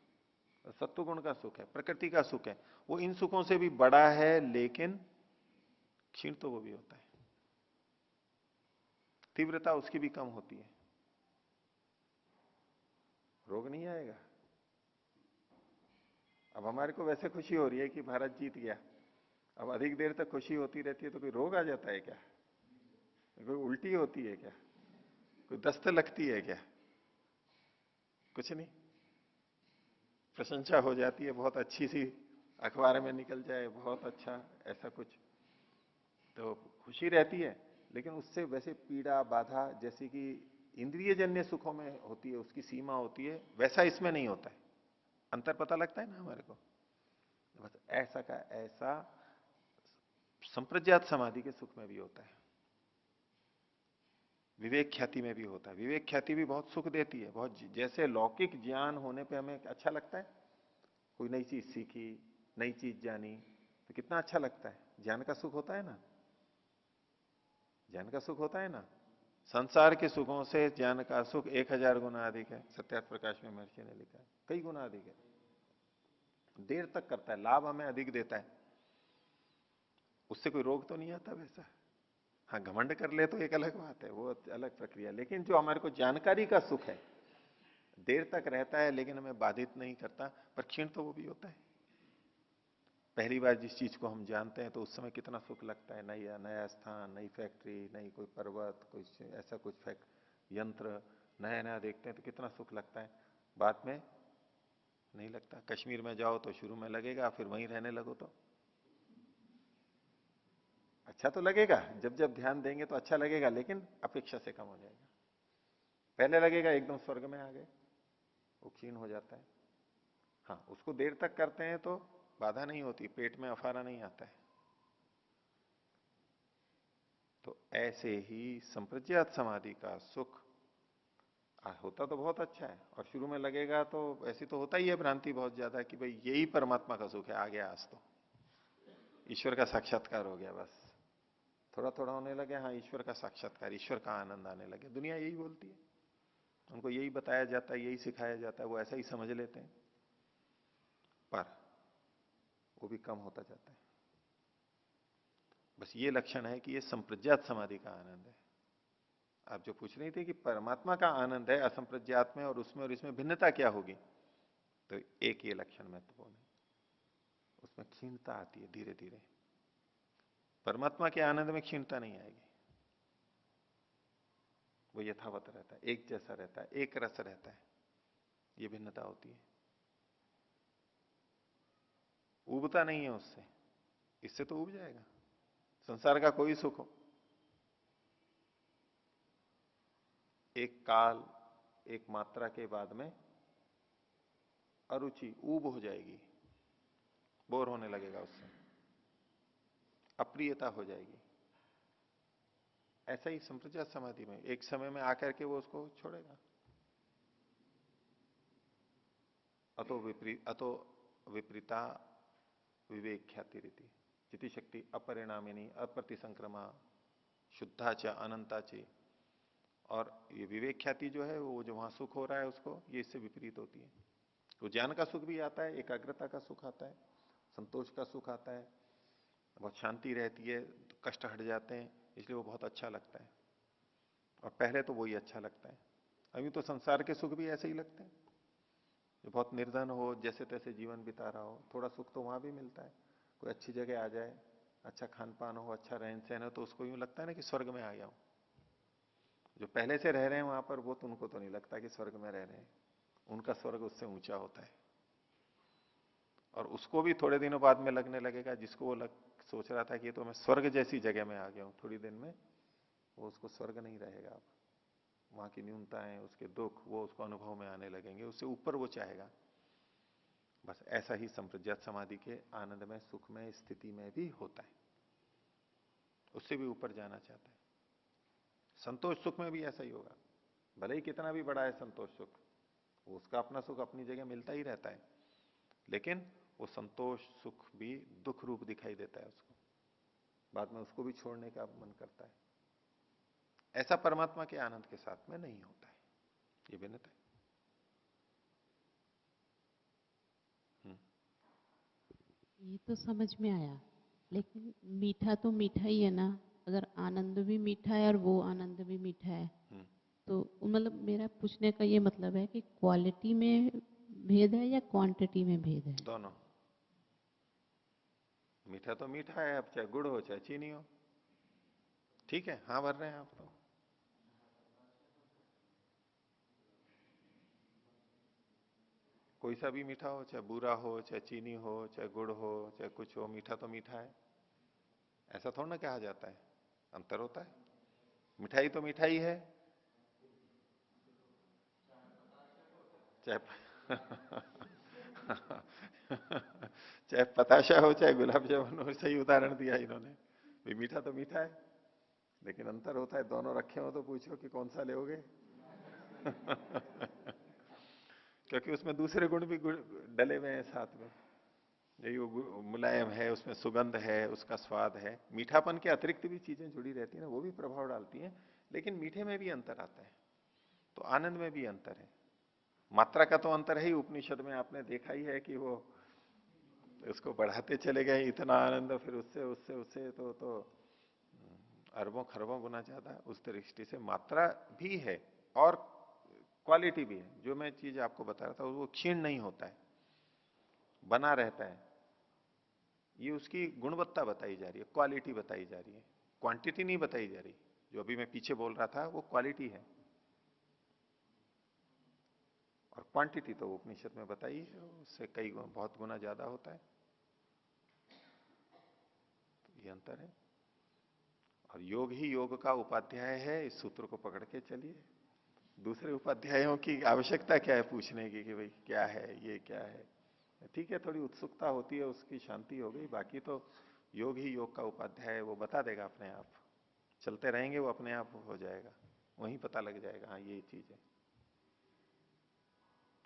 सत्वगुण का सुख है, प्रकृति का सुख है, वो इन सुखों से भी बड़ा है, लेकिन क्षीण तो वो भी होता है, तीव्रता उसकी भी कम होती है। रोग नहीं आएगा। अब हमारे को वैसे खुशी हो रही है कि भारत जीत गया, अब अधिक देर तक खुशी होती रहती है तो कोई रोग आ जाता है क्या? कोई उल्टी होती है क्या? कोई दस्त लगती है क्या? कुछ नहीं। प्रशंसा हो जाती है बहुत अच्छी सी, अखबार में निकल जाए बहुत अच्छा, ऐसा कुछ तो खुशी रहती है, लेकिन उससे वैसे पीड़ा बाधा जैसी कि इंद्रिय जन्य सुखों में होती है, उसकी सीमा होती है, वैसा इसमें नहीं होता है। अंतर पता लगता है ना हमारे को? बस ऐसा का ऐसा संप्रज्ञात समाधि के सुख में भी होता है, विवेक ख्याति में भी होता है। विवेक ख्याति भी बहुत सुख देती है, बहुत, जैसे लौकिक ज्ञान होने पे हमें अच्छा लगता है, कोई नई चीज सीखी, नई चीज जानी तो कितना अच्छा लगता है, ज्ञान का सुख होता है ना, ज्ञान का सुख होता है ना। संसार के सुखों से ज्ञान का सुख 1000 गुना अधिक है, सत्यार्थ प्रकाश में महर्षि ने लिखा है, कई गुना अधिक है, देर तक करता है, लाभ हमें अधिक देता है, उससे कोई रोग तो नहीं आता वैसा। हाँ, घमंड कर ले तो एक अलग बात है, वो अलग प्रक्रिया, लेकिन जो हमारे को जानकारी का सुख है, देर तक रहता है लेकिन हमें बाधित नहीं करता, पर क्षीण तो वो भी होता है। पहली बार जिस चीज को हम जानते हैं तो उस समय कितना सुख लगता है, नया नया स्थान, नई फैक्ट्री, नई कोई पर्वत, कोई ऐसा कुछ यंत्र नया नया देखते हैं तो कितना सुख लगता है, बाद में नहीं लगता। कश्मीर में जाओ तो शुरू में लगेगा, फिर वहीं रहने लगो तो अच्छा तो लगेगा, जब जब ध्यान देंगे तो अच्छा लगेगा, लेकिन अपेक्षा से कम हो जाएगा। पहले लगेगा एकदम स्वर्ग में आ गए, वो क्षीण हो जाता है। हाँ, उसको देर तक करते हैं तो बाधा नहीं होती, पेट में अफारा नहीं आता है। तो ऐसे ही संप्रज्ञात समाधि का सुख होता तो बहुत अच्छा है, और शुरू में लगेगा तो ऐसी तो होता ही है भ्रांति बहुत ज्यादा कि भाई यही परमात्मा का सुख है, आ गया आज तो ईश्वर का साक्षात्कार हो गया, बस थोड़ा थोड़ा होने लगे, हाँ ईश्वर का साक्षात्कार, ईश्वर का आनंद आने लगे। दुनिया यही बोलती है, उनको यही बताया जाता है, यही सिखाया जाता है, वो ऐसा ही समझ लेते हैं, पर वो भी कम होता जाता है। बस ये लक्षण है कि ये संप्रज्ञात समाधि का आनंद है। आप जो पूछ रही थी कि परमात्मा का आनंद है असंप्रज्ञात में और इसमें भिन्नता क्या होगी, तो एक ये लक्षण महत्वपूर्ण है, उसमें क्षीणता आती है धीरे धीरे। परमात्मा के आनंद में क्षीणता नहीं आएगी, वो यथावत रहता है, एक जैसा रहता है, एक रस रहता है, ये भिन्नता होती है। उबता नहीं है उससे, इससे तो उब जाएगा। संसार का कोई सुख हो, एक काल एक मात्रा के बाद में अरुचि, ऊब हो जाएगी, बोर होने लगेगा, उससे अप्रियता हो जाएगी। ऐसा ही संप्रज्ञात समाधि में एक समय में आकर के वो उसको छोड़ेगा। अतो विपरीता विवेक ख्याति रीति चिति शक्ति अपरिणामिनी अप्रतिसंक्रमा शुद्धा च अनंता च। और ये विवेक ख्याति जो है वो जो वहां सुख हो रहा है उसको, ये इससे विपरीत होती है। तो ज्ञान का सुख भी आता है, एकाग्रता का सुख आता है, संतोष का सुख आता है, बहुत शांति रहती है, कष्ट हट जाते हैं, इसलिए वो बहुत अच्छा लगता है। और पहले तो वही अच्छा लगता है। अभी तो संसार के सुख भी ऐसे ही लगते हैं, जो बहुत निर्धन हो, जैसे तैसे जीवन बिता रहा हो, थोड़ा सुख तो वहां भी मिलता है। कोई अच्छी जगह आ जाए, अच्छा खान पान हो, अच्छा रहन सहन हो, तो उसको यूं लगता है ना कि स्वर्ग में आ गया हूं। जो पहले से रह रहे हैं वहां पर, वो तो उनको तो नहीं लगता कि स्वर्ग में रह रहे हैं, उनका स्वर्ग उससे ऊंचा होता है। और उसको भी थोड़े दिनों बाद में लगने लगेगा, जिसको वो सोच रहा था कि ये तो मैं स्वर्ग जैसी जगह में आ गया हूं, थोड़ी दिन में वो उसको स्वर्ग नहीं रहेगा। अब वहां की न्यूनताएं, उसके दुख, वो उसको अनुभव में आने लगेंगे, उससे ऊपर वो चाहेगा। बस ऐसा ही संप्रज्ञात समाधि के आनंद में, सुख में, स्थिति में भी होता है, उससे भी ऊपर जाना चाहता है। संतोष सुख में भी ऐसा ही होगा, भले ही कितना भी बड़ा है संतोष सुख, वो उसका अपना सुख अपनी जगह मिलता ही रहता है, लेकिन वो संतोष सुख भी दुख रूप दिखाई देता है उसको, बाद में उसको भी छोड़ने का मन करता है। ऐसा परमात्मा के आनंद के साथ में नहीं होता है, ये भिन्नता है। ये तो समझ में आया, लेकिन मीठा तो मीठा ही है ना। अगर आनंद भी मीठा है और वो आनंद भी मीठा है, तो मतलब मेरा पूछने का ये मतलब है कि क्वालिटी में भेद है या क्वांटिटी में भेद है? दोनों। मीठा तो मीठा है, अब चाहे गुड़ हो चाहे चीनी हो, ठीक है। हाँ भर रहे हैं आप तो। कोई सा भी मीठा हो, चाहे बुरा हो, चाहे चीनी हो, चाहे गुड़ हो, चाहे कुछ हो, मीठा तो मीठा है। ऐसा थोड़ा ना कहा जाता है, अंतर होता है। मिठाई तो मिठाई है, चाहे चाहे पताशा हो चाहे गुलाब जामुन हो। सही उदाहरण दिया इन्होंने भी, मीठा तो मीठा है, लेकिन अंतर होता है। दोनों रखे हो तो पूछो कि कौन सा लोगे। क्योंकि उसमें दूसरे गुण भी डले हुए हैं साथ में। यही वो मुलायम है, उसमें सुगंध है, उसका स्वाद है। मीठापन के अतिरिक्त भी चीजें जुड़ी रहती है ना, वो भी प्रभाव डालती हैं। लेकिन मीठे में भी अंतर आता है, तो आनंद में भी अंतर है। मात्रा का तो अंतर है ही, उपनिषद में आपने देखा ही है कि वो उसको बढ़ाते चले गए, इतना आनंद, फिर उससे उससे उससे तो अरबों खरबों गुना ज्यादा। उस दृष्टि से मात्रा भी है और क्वालिटी भी है। जो मैं चीज आपको बता रहा था वो क्षीण नहीं होता है, बना रहता है। ये उसकी गुणवत्ता बताई जा रही है, क्वालिटी बताई जा रही है, क्वांटिटी नहीं बताई जा रही। जो अभी मैं पीछे बोल रहा था वो क्वालिटी है, और क्वांटिटी तो उपनिषद में बताई है, उससे कई बहुत गुना ज्यादा होता है। तो ये अंतर है। और योग ही योग का उपाध्याय है, इस सूत्र को पकड़ के चलिए। दूसरे उपाध्यायों की आवश्यकता क्या है पूछने की कि भाई क्या है, ये क्या है। ठीक है, थोड़ी उत्सुकता होती है, उसकी शांति हो गई। बाकी तो योग ही योग का उपाध्याय है, वो बता देगा अपने आप। चलते रहेंगे वो अपने आप हो जाएगा, वहीं पता लग जाएगा हाँ ये चीज है।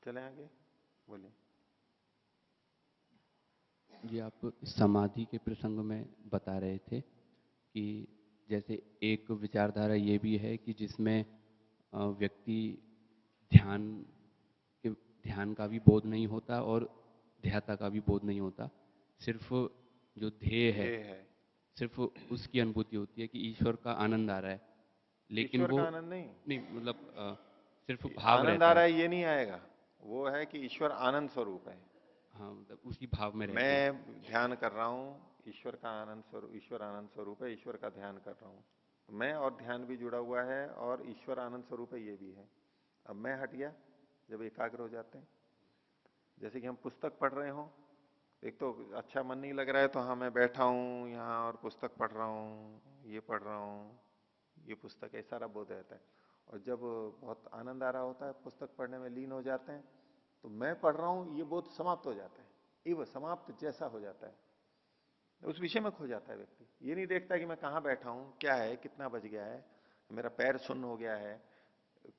चले आगे, बोलिए। जी, आप समाधि के प्रसंग में बता रहे थे कि जैसे एक विचारधारा ये भी है कि जिसमें व्यक्ति ध्यान का भी बोध नहीं होता और ध्याता का भी बोध नहीं होता, सिर्फ जो ध्येय है सिर्फ उसकी अनुभूति होती है कि ईश्वर का आनंद आ रहा है। लेकिन ईश्वर वो का आनंद नहीं, मतलब सिर्फ भाव आनंद रहता आ रहा है। है ये नहीं आएगा। वो है कि ईश्वर आनंद स्वरूप है। हाँ, मतलब उसी भाव में रहते हैं। मैं ध्यान कर रहा हूं, ईश्वर का आनंद स्वरूप, ईश्वर आनंद स्वरूप है, ईश्वर का ध्यान कर रहा हूं मैं, और ध्यान भी जुड़ा हुआ है, और ईश्वर आनंद स्वरूप है ये भी है। अब मैं हट गया जब एकाग्र हो जाते हैं। जैसे कि हम पुस्तक पढ़ रहे हो, एक तो अच्छा मन नहीं लग रहा है तो हाँ मैं बैठा हूं यहाँ और पुस्तक पढ़ रहा हूँ, ये पढ़ रहा हूँ, ये पुस्तक है, सारा बोध रहता है। और जब बहुत आनंद आ रहा होता है, पुस्तक पढ़ने में लीन हो जाते हैं, तो मैं पढ़ रहा हूं ये बोध समाप्त हो जाता है, इव समाप्त जैसा हो जाता है, उस विषय में खो जाता है व्यक्ति। ये नहीं देखता कि मैं कहां बैठा हूं, क्या है, कितना बज गया है, मेरा पैर सुन्न हो गया है,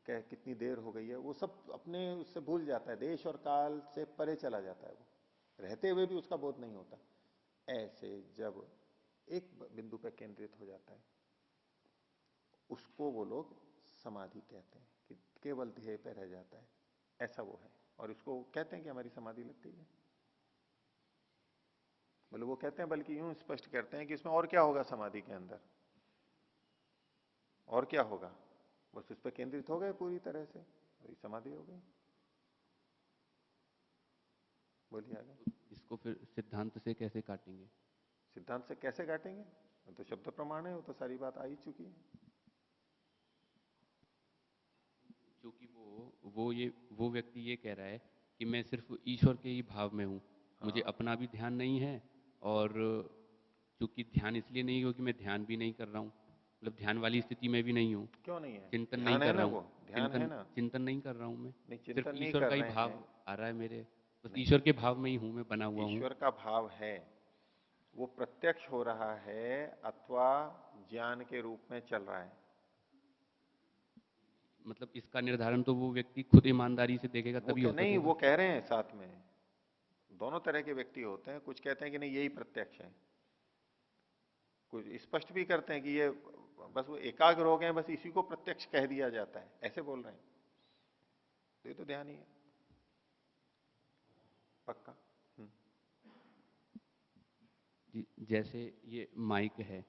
क्या कितनी देर हो गई है, वो सब अपने उससे भूल जाता है, देश और काल से परे चला जाता है, वो रहते हुए भी उसका बोध नहीं होता। ऐसे जब एक बिंदु पर केंद्रित हो जाता है, उसको वो लोग समाधि कहते हैं, कि केवल ध्येय पे रह जाता है, ऐसा वो है। और उसको कहते हैं कि हमारी समाधि लग गई है, बोले वो कहते हैं, बल्कि यूं स्पष्ट करते हैं कि इसमें और क्या होगा समाधि के अंदर, और क्या होगा, बस उस पर केंद्रित हो गए पूरी तरह से, वही समाधि हो गई। बोलिए आगे। इसको फिर सिद्धांत से कैसे काटेंगे? सिद्धांत से कैसे काटेंगे, तो शब्द प्रमाण है, वो तो सारी बात आ ही चुकी है। क्योंकि वो व्यक्ति ये कह रहा है कि मैं सिर्फ ईश्वर के ही भाव में हूँ, मुझे अपना भी ध्यान नहीं है, और चूंकि ध्यान इसलिए नहीं क्योंकि मैं ध्यान भी नहीं कर रहा हूँ, मतलब ध्यान वाली स्थिति में भी नहीं हूँ, क्यों नहीं है, चिंतन नहीं ध्यान है कर ना, रहा हूँ, वो ध्यान है ना, चिंतन नहीं कर रहा हूँ मैं, नहीं सिर्फ चिंतन नहीं ईश्वर कर का ही रहे भाव हैं, आ रहा है मेरे, बस नहीं, ईश्वर के भाव में ही हूँ मैं, बना हुआ हूँ। ईश्वर का भाव है, वो प्रत्यक्ष हो रहा है अथवा ज्ञान के रूप में चल रहा है। मतलब इसका निर्धारण तो वो व्यक्ति खुद ईमानदारी से देखेगा वो तभी कह, हो नहीं, सकेगा। वो कह रहे हैं साथ में, दोनों तरह के व्यक्ति होते हैं, कुछ कहते हैं कि नहीं यही प्रत्यक्ष है, कुछ स्पष्ट भी करते हैं कि ये बस वो एकाग्र हो गए, बस इसी को प्रत्यक्ष कह दिया जाता है, ऐसे बोल रहे हैं। तो ये तो ध्यान ही है पक्का। जैसे ये माइक है,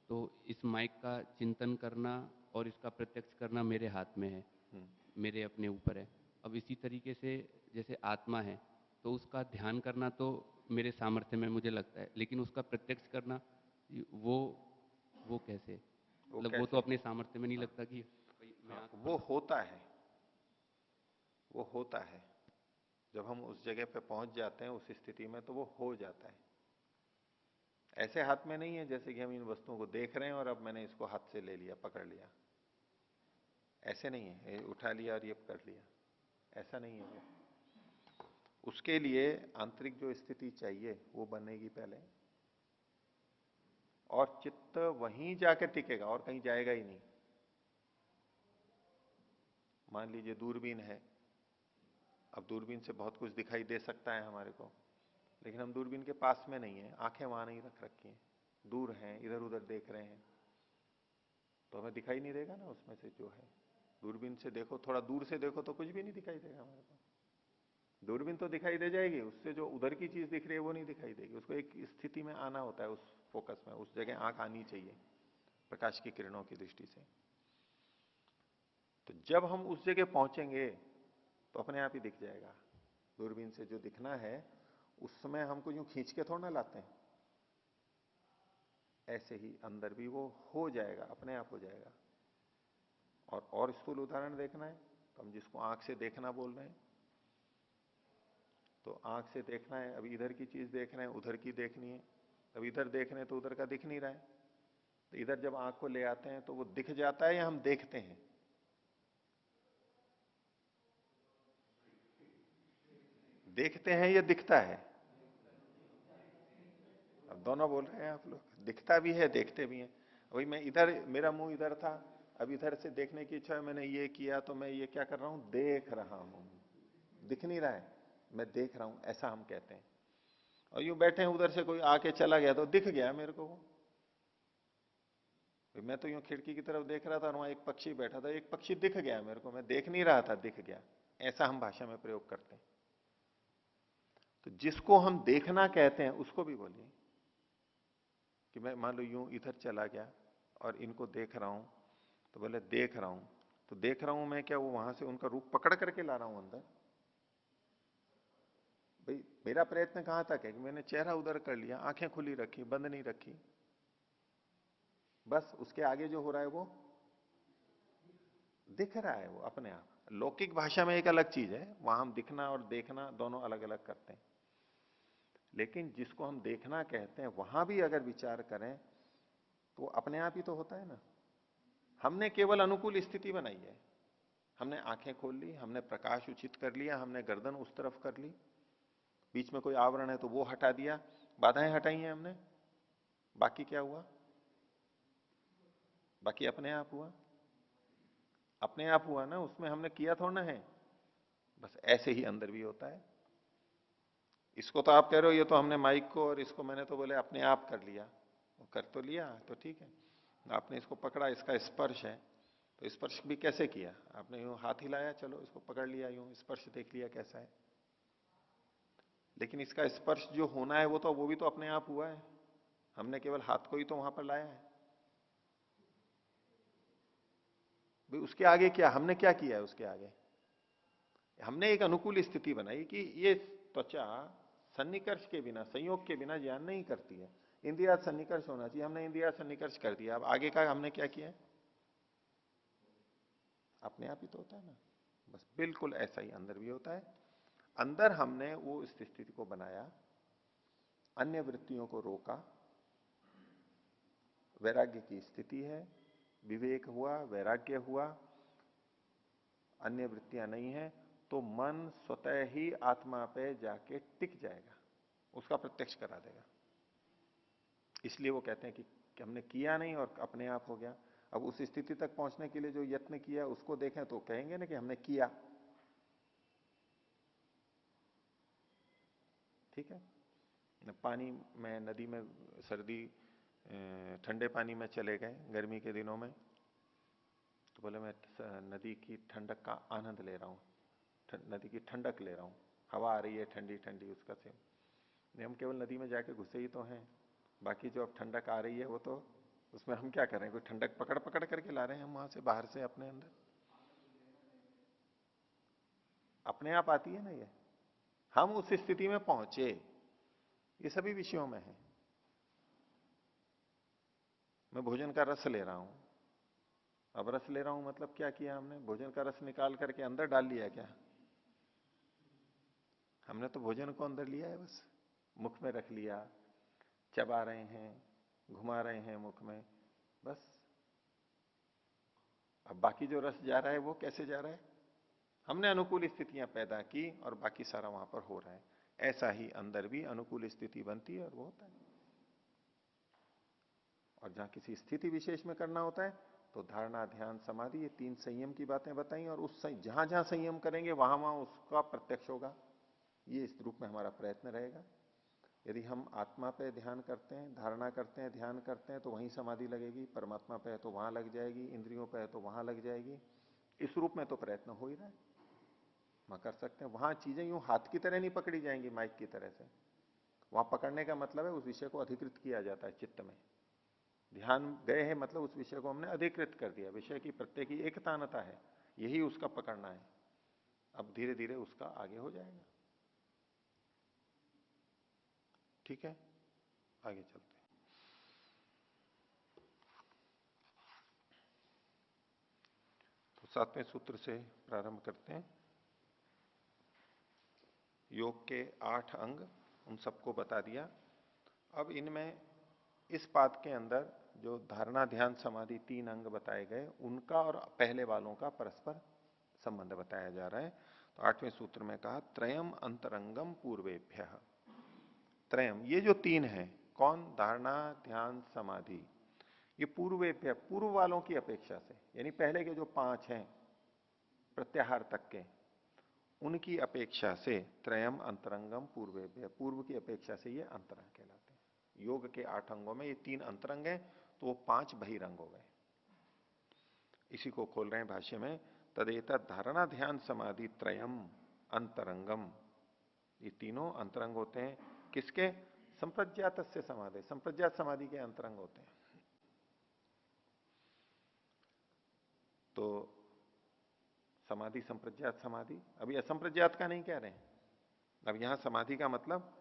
तो इस माइक का चिंतन करना और इसका प्रत्यक्ष करना मेरे हाथ में है, मेरे अपने ऊपर है। अब इसी तरीके से जैसे आत्मा है, तो उसका ध्यान करना तो मेरे सामर्थ्य में मुझे लगता है, लेकिन उसका प्रत्यक्ष करना वो वो कैसे, वो मतलब वो तो कैसे, अपने सामर्थ्य में नहीं लगता कि भाई मैं हाँ, आँख खोल वो सकता होता है, वो होता है, जब हम उस जगह पे पहुंच जाते हैं उस स्थिति में, तो वो हो जाता है। ऐसे हाथ में नहीं है जैसे कि हम इन वस्तुओं को देख रहे हैं और अब मैंने इसको हाथ से ले लिया, पकड़ लिया, ऐसे नहीं है, ये उठा लिया और ये कर लिया, ऐसा नहीं है वो। उसके लिए आंतरिक जो स्थिति चाहिए वो बनेगी पहले, और चित्त वहीं जाकर टिकेगा और कहीं जाएगा ही नहीं। मान लीजिए दूरबीन है, अब दूरबीन से बहुत कुछ दिखाई दे सकता है हमारे को, लेकिन हम दूरबीन के पास में नहीं है, आंखें वहां नहीं रख रखी हैं, दूर हैं, इधर उधर देख रहे हैं, तो हमें दिखाई नहीं देगा ना उसमें से जो है। दूरबीन से देखो, थोड़ा दूर से देखो तो कुछ भी नहीं दिखाई देगा हमारे को, दूरबीन तो दिखाई दे जाएगी, उससे जो उधर की चीज दिख रही है वो नहीं दिखाई देगी। उसको एक स्थिति में आना होता है, उस फोकस में, उस जगह आंख आनी चाहिए प्रकाश की किरणों की दृष्टि से। तो जब हम उस जगह पहुंचेंगे तो अपने आप ही दिख जाएगा, दूरबीन से जो दिखना है उस समय हमको यूं खींच के थोड़ा ना लाते हैं, ऐसे ही अंदर भी वो हो जाएगा, अपने आप हो जाएगा। और स्थूल उदाहरण देखना है तो हम जिसको आंख से देखना बोल रहे हैं, तो आंख से देखना है, अब इधर की चीज देख रहे हैं, उधर की देखनी है, अब इधर देख रहे हैं तो उधर का दिख नहीं रहा है, तो इधर जब आंख को ले आते हैं तो वो दिख जाता है या हम देखते हैं? देखते हैं या दिखता है? अब दोनों बोल रहे हैं आप लोग, दिखता भी है देखते भी हैं। वही मैं इधर, मेरा मुंह इधर था, अब इधर से देखने की इच्छा है, मैंने ये किया, तो मैं ये क्या कर रहा हूं, देख रहा हूं, दिख नहीं रहा है, मैं देख रहा हूं, ऐसा हम कहते हैं। और यूं बैठे हैं, उधर से कोई आके चला गया तो दिख गया मेरे को वो, मैं तो यूं खिड़की की तरफ देख रहा था और वहां एक पक्षी बैठा था, एक पक्षी दिख गया मेरे को, मैं देख नहीं रहा था, दिख गया। ऐसा हम भाषा में प्रयोग करते हैं। तो जिसको हम देखना कहते हैं उसको भी बोलिए कि मैं मान लो यूं इधर चला गया और इनको देख रहा हूं, तो बोले देख रहा हूं, तो देख रहा हूं मैं क्या, वो वहां से उनका रूप पकड़ करके ला रहा हूं अंदर? भाई मेरा प्रयत्न कहां तक है कि मैंने चेहरा उधर कर लिया, आंखें खुली रखी, बंद नहीं रखी, बस उसके आगे जो हो रहा है वो दिख रहा है, वो अपने आप। लौकिक भाषा में एक अलग चीज है, वहां हम दिखना और देखना दोनों अलग अलग करते हैं, लेकिन जिसको हम देखना कहते हैं वहां भी अगर विचार करें तो अपने आप ही तो होता है ना। हमने केवल अनुकूल स्थिति बनाई है। हमने आंखें खोल ली, हमने प्रकाश उचित कर लिया, हमने गर्दन उस तरफ कर ली, बीच में कोई आवरण है तो वो हटा दिया, बाधाएं हटाई हैं हमने। बाकी क्या हुआ? बाकी अपने आप हुआ। अपने आप हुआ ना, उसमें हमने किया थोड़ा ना है। बस ऐसे ही अंदर भी होता है। इसको तो आप कह रहे हो ये तो हमने माइक को और इसको मैंने तो बोले अपने आप कर लिया, कर तो लिया तो ठीक है। आपने इसको पकड़ा, इसका स्पर्श है, तो स्पर्श भी कैसे किया? आपने यूं हाथ हिलाया, चलो इसको पकड़ लिया, यूं स्पर्श देख लिया कैसा है। लेकिन इसका स्पर्श जो होना है वो भी तो अपने आप हुआ है। हमने केवल हाथ को ही तो वहां पर लाया है। भाई उसके आगे क्या, हमने क्या किया है उसके आगे? हमने एक अनुकूल स्थिति बनाई कि ये त्वचा सन्निकर्ष के बिना, संयोग के बिना ज्ञान नहीं करती है। इंद्रिया सन्निकर्ष होना चाहिए, हमने इंद्रिया सन्निकर्ष कर दिया। अब आगे का हमने क्या किया है? अपने आप ही तो होता है ना। बस बिल्कुल ऐसा ही अंदर भी होता है। अंदर हमने वो इस स्थिति को बनाया, अन्य वृत्तियों को रोका, वैराग्य की स्थिति है, विवेक हुआ, वैराग्य हुआ, अन्य वृत्तियां नहीं है, तो मन स्वतः ही आत्मा पे जाके टिक जाएगा, उसका प्रत्यक्ष करा देगा। इसलिए वो कहते हैं कि हमने किया नहीं और अपने आप हो गया। अब उस स्थिति तक पहुंचने के लिए जो यत्न किया उसको देखें तो कहेंगे ना कि हमने किया। ठीक है, पानी में, नदी में, सर्दी ठंडे पानी में चले गए गर्मी के दिनों में, तो बोले मैं नदी की ठंडक का आनंद ले रहा हूं, नदी की ठंडक ले रहा हूं, हवा आ रही है ठंडी ठंडी, उसका से हम केवल नदी में जाके घुसे ही तो हैं। बाकी जो अब ठंडक आ रही है वो तो उसमें हम क्या कर रहे हैं? कोई ठंडक पकड़ पकड़ करके ला रहे हैं हम वहां से, बाहर से अपने अंदर। अपने आप आती है ना ये। हम उस स्थिति में पहुंचे, ये सभी विषयों में है। मैं भोजन का रस ले रहा हूं, अब रस ले रहा हूं मतलब क्या किया हमने? भोजन का रस निकाल करके अंदर डाल लिया क्या? हमने तो भोजन को अंदर लिया है, बस मुख में रख लिया, चबा रहे हैं, घुमा रहे हैं मुख में, बस। अब बाकी जो रस जा रहा है वो कैसे जा रहा है? हमने अनुकूल स्थितियां पैदा की और बाकी सारा वहां पर हो रहा है। ऐसा ही अंदर भी अनुकूल स्थिति बनती है और वो होता है। और जहां किसी स्थिति विशेष में करना होता है तो धारणा, ध्यान, समाधि, ये 3 संयम की बातें बताई, और उस जहां जहां संयम करेंगे वहां वहां उसका प्रत्यक्ष होगा। ये इस रूप में हमारा प्रयत्न रहेगा। यदि हम आत्मा पे ध्यान करते हैं, धारणा करते हैं, ध्यान करते हैं, तो वहीं समाधि लगेगी। परमात्मा पे है तो वहां लग जाएगी, इंद्रियों पे है तो वहां लग जाएगी। इस रूप में तो प्रयत्न हो ही रहा है, वहां कर सकते हैं। वहां चीजें यूं हाथ की तरह नहीं पकड़ी जाएंगी, माइक की तरह से। वहां पकड़ने का मतलब है उस विषय को अधिकृत किया जाता है चित्त में। ध्यान गए हैं मतलब उस विषय को हमने अधिकृत कर दिया, विषय की प्रत्येक की एकतानता है, यही उसका पकड़ना है। अब धीरे धीरे उसका आगे हो जाएगा। ठीक है, आगे चलते हैं। तो 7वें सूत्र से प्रारंभ करते हैं। योग के 8 अंग, उन सबको बता दिया। अब इनमें इस पाद के अंदर जो धारणा, ध्यान, समाधि 3 अंग बताए गए, उनका और पहले वालों का परस्पर संबंध बताया जा रहा है। तो 8वें सूत्र में कहा त्रयम अंतरंगम पूर्वेभ्य। त्रयम, ये जो 3 हैं, कौन? धारणा, ध्यान, समाधि, ये पूर्वेभ्य, पूर्व वालों की अपेक्षा से, यानी पहले के जो 5 हैं प्रत्याहार तक के, उनकी अपेक्षा से त्रयम अंतरंगम पूर्वेभ्य, पूर्व की अपेक्षा से ये अंतरंग कहलाते हैं। योग के 8 अंगों में ये 3 अंतरंग हैं, तो वो 5 बहिरंग हो गए। इसी को खोल रहे हैं भाष्य में। तदेत धारणा, ध्यान, समाधि त्रयम अंतरंगम, ये तीनों अंतरंग होते हैं। किसके? संप्रज्ञात से समाधि, संप्रज्ञात समाधि के अंतरंग होते हैं। तो समाधि संप्रज्ञात समाधि, अभी असंप्रज्ञात का नहीं कह रहे हैं। अब यहां समाधि का मतलब,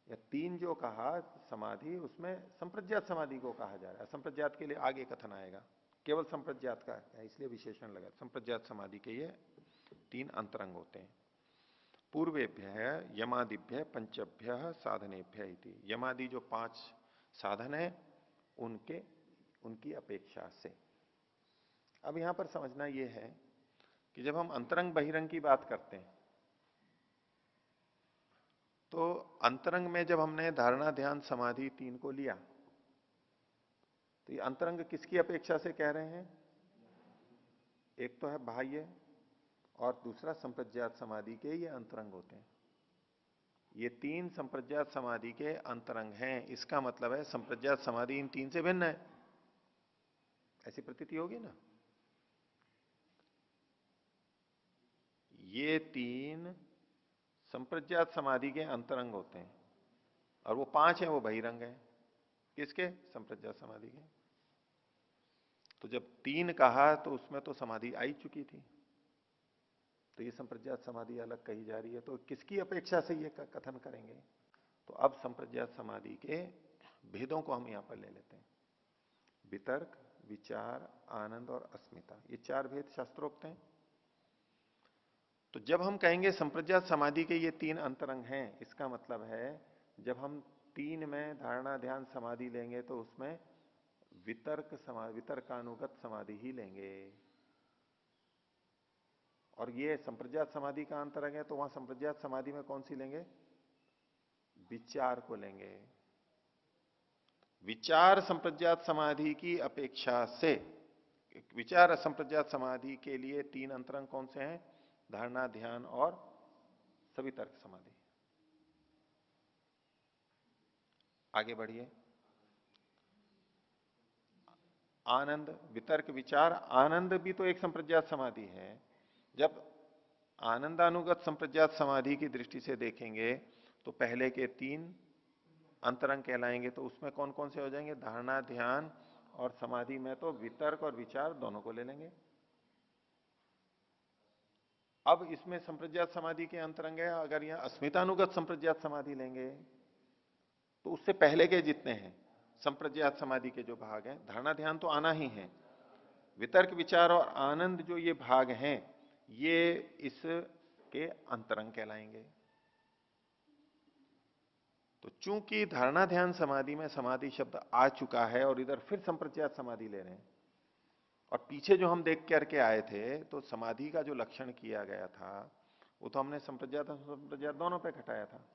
या 3 जो कहा समाधि, उसमें संप्रज्ञात समाधि को कहा जा रहा है। असंप्रज्ञात के लिए आगे कथन आएगा, केवल संप्रज्ञात का है, इसलिए विशेषण लगा। संप्रज्ञात समाधि के ये 3 अंतरंग होते हैं। पूर्वेभ्य यमादिभ्य पंचभ्य साधनेभ्य इति, यमादि जो 5 साधन है उनके, उनकी अपेक्षा से। अब यहां पर समझना यह है कि जब हम अंतरंग बहिरंग की बात करते हैं तो अंतरंग में जब हमने धारणा ध्यान समाधि तीन को लिया तो ये अंतरंग किसकी अपेक्षा से कह रहे हैं? एक तो है बाह्य और दूसरा संप्रज्ञात समाधि के ये अंतरंग होते हैं। ये तीन संप्रज्ञात समाधि के अंतरंग हैं। इसका मतलब है संप्रज्ञात समाधि इन तीन से भिन्न है, ऐसी प्रतीति होगी ना। ये तीन संप्रज्ञात समाधि के अंतरंग होते हैं और वो पांच हैं, वो बहिरंग हैं। किसके? संप्रज्ञात समाधि के। तो जब तीन कहा तो उसमें तो समाधि आई चुकी थी, तो ये संप्रज्ञात समाधि अलग कही जा रही है। तो किसकी अपेक्षा से ये कथन करेंगे? तो अब संप्रज्ञात समाधि के भेदों को हम यहां पर ले लेते हैं। वितर्क, विचार, आनंद और अस्मिता, ये चार भेद शास्त्रोक्त हैं। तो जब हम कहेंगे संप्रज्ञात समाधि के ये तीन अंतरंग हैं, इसका मतलब है जब हम तीन में धारणा ध्यान समाधि लेंगे तो उसमें वितर्कानुगत समाधि ही लेंगे। और ये संप्रज्ञात समाधि का अंतरंग है तो वहां संप्रज्ञात समाधि में कौन सी लेंगे? विचार को लेंगे। विचार संप्रज्ञात समाधि की अपेक्षा से, विचार संप्रज्ञात समाधि के लिए तीन अंतरंग कौन से हैं? धारणा ध्यान और सवितर्क समाधि। आगे बढ़िए। आनंद, वितर्क, विचार, आनंद भी तो एक संप्रज्ञात समाधि है। जब आनंदानुगत संप्रज्ञात समाधि की दृष्टि से देखेंगे तो पहले के तीन अंतरंग कहलाएंगे। तो उसमें कौन कौन से हो जाएंगे? धारणा ध्यान और समाधि में तो वितर्क और विचार दोनों को ले लेंगे। अब इसमें संप्रज्ञात समाधि के अंतरंग है, अगर यहां अस्मितानुगत संप्रज्ञात समाधि लेंगे तो उससे पहले के जितने हैं संप्रज्ञात समाधि के जो भाग हैं, धारणा ध्यान तो आना ही है, वितर्क विचार और आनंद जो ये भाग हैं ये इसके अंतरंग कहलाएंगे। तो चूंकि धारणा ध्यान समाधि में समाधि शब्द आ चुका है और इधर फिर संप्रज्ञात समाधि ले रहे हैं, और पीछे जो हम देख करके आए थे तो समाधि का जो लक्षण किया गया था वो तो हमने संप्रज्ञात और संप्रज्ञात दोनों पे घटाया था।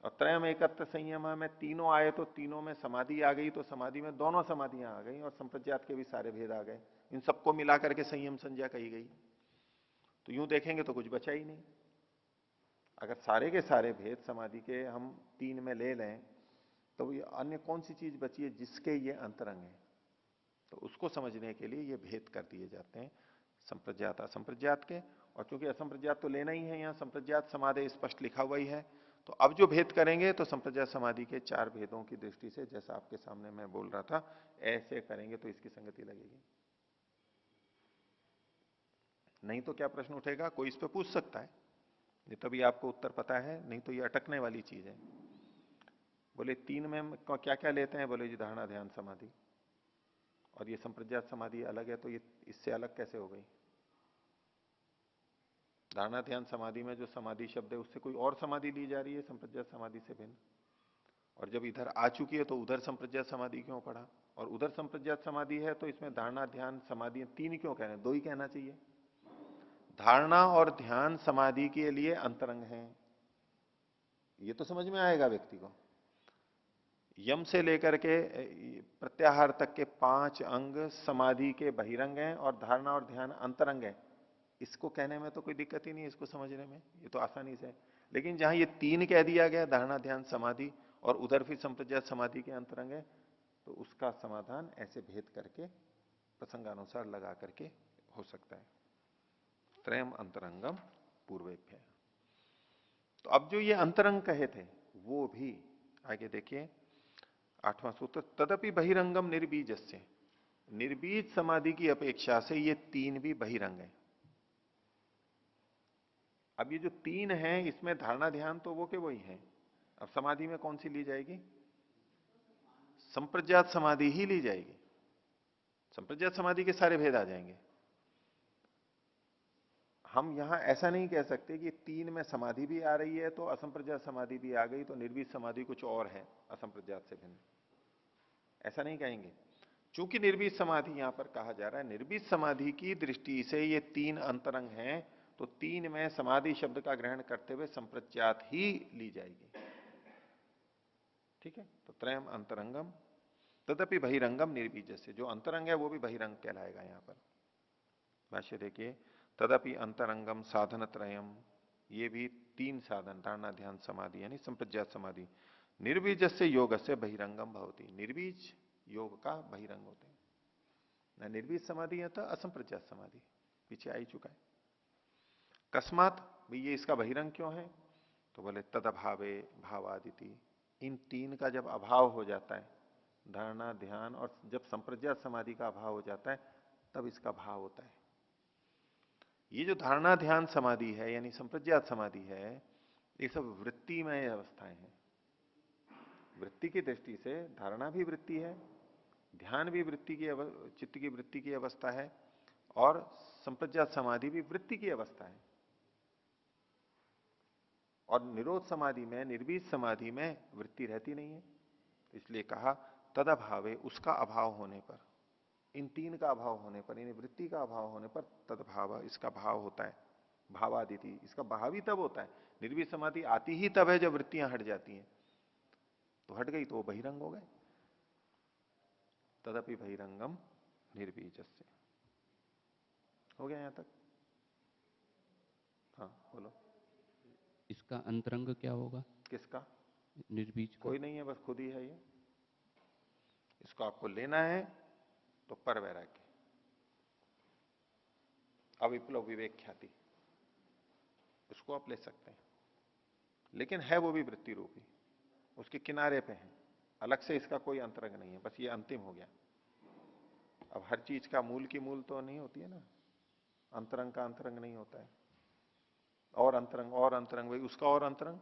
और त्रयम एकत्र संयम में तीनों आए तो तीनों में समाधि आ गई, तो समाधि में दोनों समाधियां आ गई और संप्रज्ञात के भी सारे भेद आ गए। इन सबको मिलाकर के संयम संज्ञा कही गई। तो यूं देखेंगे तो कुछ बचा ही नहीं। अगर सारे के सारे भेद समाधि के हम तीन में ले लें तो ये अन्य कौन सी चीज बची है जिसके ये अंतरंग है? तो उसको समझने के लिए ये भेद कर दिए जाते हैं संप्रज्ञात असंप्रज्ञात के। और चूंकि असंप्रज्ञात तो लेना ही है, यहाँ संप्रज्ञात समाधि स्पष्ट लिखा हुआ ही है, तो अब जो भेद करेंगे तो संप्रज्ञात समाधि के चार भेदों की दृष्टि से, जैसा आपके सामने मैं बोल रहा था, ऐसे करेंगे तो इसकी संगति लगेगी। नहीं तो क्या प्रश्न उठेगा? कोई इस पे पूछ सकता है, ये तभी आपको उत्तर पता है, नहीं तो ये अटकने वाली चीज है। बोले तीन में क्या क्या लेते हैं? बोले जी धारणा ध्यान समाधि, और ये संप्रज्ञात समाधि अलग है, तो ये इससे अलग कैसे हो गई? धारणा ध्यान समाधि में जो समाधि शब्द है उससे कोई और समाधि ली जा रही है संप्रज्ञात समाधि से भिन्न। और जब इधर आ चुकी है तो उधर संप्रज्ञात समाधि क्यों पड़ा? और उधर संप्रज्ञात समाधि है तो इसमें धारणा ध्यान समाधि तीन क्यों कह रहे हैं? दो ही कहना चाहिए। धारणा और ध्यान समाधि के लिए अंतरंग है, ये तो समझ में आएगा व्यक्ति को। यम से लेकर के प्रत्याहार तक के पांच अंग समाधि के बहिरंग हैं और धारणा और ध्यान अंतरंग है। इसको कहने में तो कोई दिक्कत ही नहीं है, इसको समझने में ये तो आसानी से है। लेकिन जहां ये तीन कह दिया गया, धारणा ध्यान समाधि, और उधर फिर संप्रज्ञात समाधि के अंतरंग है, तो उसका समाधान ऐसे भेद करके प्रसंगानुसार लगा करके हो सकता है। त्रयम अंतरंगम पूर्वेभ्य। तो अब जो ये अंतरंग कहे थे वो भी आगे देखिए, 8वां सूत्र, तदपि बहिरंगम निर्बीजस्य, निर्बीज समाधि की अपेक्षा से ये तीन भी बहिरंग है। अब ये जो तीन है इसमें धारणा ध्यान तो वो के वही है, अब समाधि में कौन सी ली जाएगी? संप्रज्ञात समाधि ही ली जाएगी। संप्रज्ञात समाधि के सारे भेद आ जाएंगे। हम यहां ऐसा नहीं कह सकते कि तीन में समाधि भी आ रही है तो असंप्रज्ञात समाधि भी आ गई, तो निर्बीज समाधि कुछ और है असंप्रज्ञात से भिन्न, ऐसा नहीं कहेंगे। चूंकि निर्बीज समाधि यहां पर कहा जा रहा है, निर्बीज समाधि की दृष्टि से ये तीन अंतरंग हैं, तो तीन में समाधि शब्द का ग्रहण करते हुए संप्रज्ञात ही ली जाएगी। ठीक है, तो त्रयम अंतरंगम तदपि बहिरंगम निर्बीज से, जो अंतरंग है वो भी बहिरंग कहलाएगा यहां पर। भाष्य देखिए, तदपि अंतरंगम साधन त्रयम, ये भी तीन साधन, धारणा ध्यान समाधि यानी संप्रज्ञात समाधि, निर्बीज से योग से बहिरंगम भवती, निर्बीज योग का बहिरंग होते हैं ना। निर्बीज समाधि है तो असंप्रज्ञात समाधि, पीछे आ ही चुका है। कस्मात, भाई ये इसका बहिरंग क्यों है, तो बोले तद अभावे भावादिति, इन तीन का जब अभाव हो जाता है, धारणा ध्यान और जब संप्रज्ञात समाधि का अभाव हो जाता है, तब इसका भाव होता है। ये जो धारणा ध्यान समाधि है यानी संप्रज्ञात समाधि है, ये सब वृत्तिमय अवस्थाएं हैं। वृत्ति की दृष्टि से धारणा भी वृत्ति है, ध्यान भी वृत्ति की, चित्त की वृत्ति की अवस्था है, और संप्रज्ञात समाधि भी वृत्ति की अवस्था है। और निरोध समाधि में, निर्बीज समाधि में वृत्ति रहती नहीं है, इसलिए कहा तदभावे, उसका अभाव होने पर, इन तीन का अभाव होने पर, इन वृत्ति का अभाव होने पर तदभाव, इसका भाव होता है। भावादिति, इसका भाव ही तब होता है, निर्बीज समाधि आती ही तब है जब वृत्तियां हट जाती हैं, तो हट गई तो वो बहिरंग हो गए। तदपि बहिरंगम निर्बीज से, हो गया यहां तक? हाँ बोलो। इसका अंतरंग क्या होगा? किसका? निर्बीज का? कोई नहीं है, बस खुद ही है ये। इसको आपको लेना है तो पर वैराग्य, अविप्लव विवेक ख्याति, इसको आप ले सकते हैं, लेकिन है वो भी वृत्ति रूपी, उसके किनारे पे है, अलग से इसका कोई अंतरंग नहीं है, बस ये अंतिम हो गया। अब हर चीज का मूल की मूल तो नहीं होती है ना, अंतरंग का अंतरंग नहीं होता है, और अंतरंग और अंतरंग, वही उसका और अंतरंग,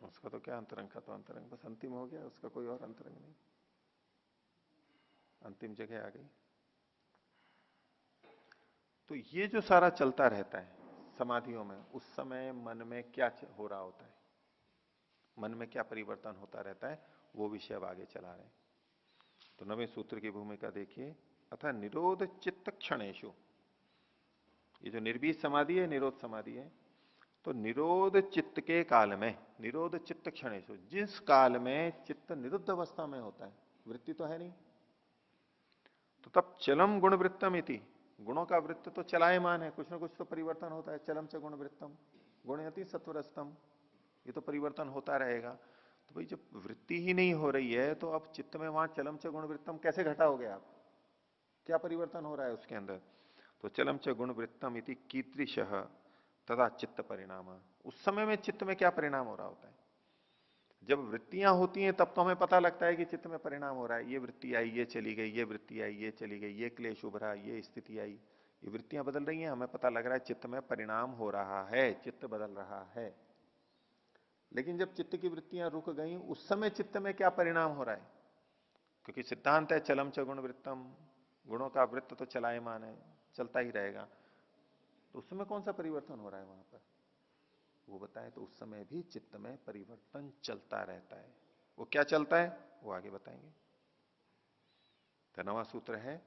उसका तो क्या अंतरंग का तो अंतरंग, बस अंतिम हो गया, उसका कोई और अंतरंग नहीं, अंतिम जगह आ गई। तो ये जो सारा चलता रहता है समाधियों में, उस समय मन में क्या हो रहा होता है, मन में क्या परिवर्तन होता रहता है, वो विषय अब आगे चला रहे हैं। तो 9वें सूत्र की भूमिका देखिए, अथा निरोध चित्त क्षणेशु, ये जो निर्बीज समाधि है निरोध समाधि है, तो निरोध चित्त के काल में, निरोध चित्त क्षणेशु, जिस काल में चित्त निरुद्ध अवस्था में होता है, वृत्ति तो है नहीं, तो तब चलम गुण वृत्तम इति, गुणों का वृत्त तो चलायमान है, कुछ ना कुछ तो परिवर्तन होता है, चलम से गुण वृत्तम, गुणयति सत्वरस्तम, ये तो परिवर्तन होता रहेगा। तो भाई जब वृत्ति ही नहीं हो रही है, तो अब चित्त में वहां चलम से गुण वृत्तम कैसे घटाओगे आप, क्या परिवर्तन हो रहा है उसके अंदर? तो चलम च गुण वृत्तम इति कीदृशः तदा चित्त परिणाम, उस समय में चित्त में क्या परिणाम हो रहा होता है? जब वृत्तियां होती हैं तब तो हमें पता लगता है कि चित्त में परिणाम हो रहा है, ये वृत्ति आई ये चली गई, ये वृत्ति आई ये चली गई, ये क्लेश उभरा ये स्थिति आई, ये वृत्तियां बदल रही हैं, हमें पता लग रहा है चित्त में परिणाम हो रहा है, चित्त बदल रहा है। लेकिन जब चित्त की वृत्तियां रुक गई, उस समय चित्त में क्या परिणाम हो रहा है? क्योंकि सिद्धांत है चलम च गुण वृत्तम, गुणों का वृत्त तो चलायमान है, चलता ही रहेगा, तो उस समय कौन सा परिवर्तन हो रहा है वहां पर, वो बताए। तो उस समय भी चित्त में परिवर्तन चलता रहता है, वो क्या चलता है वो आगे बताएंगे। तो 9वां सूत्र है,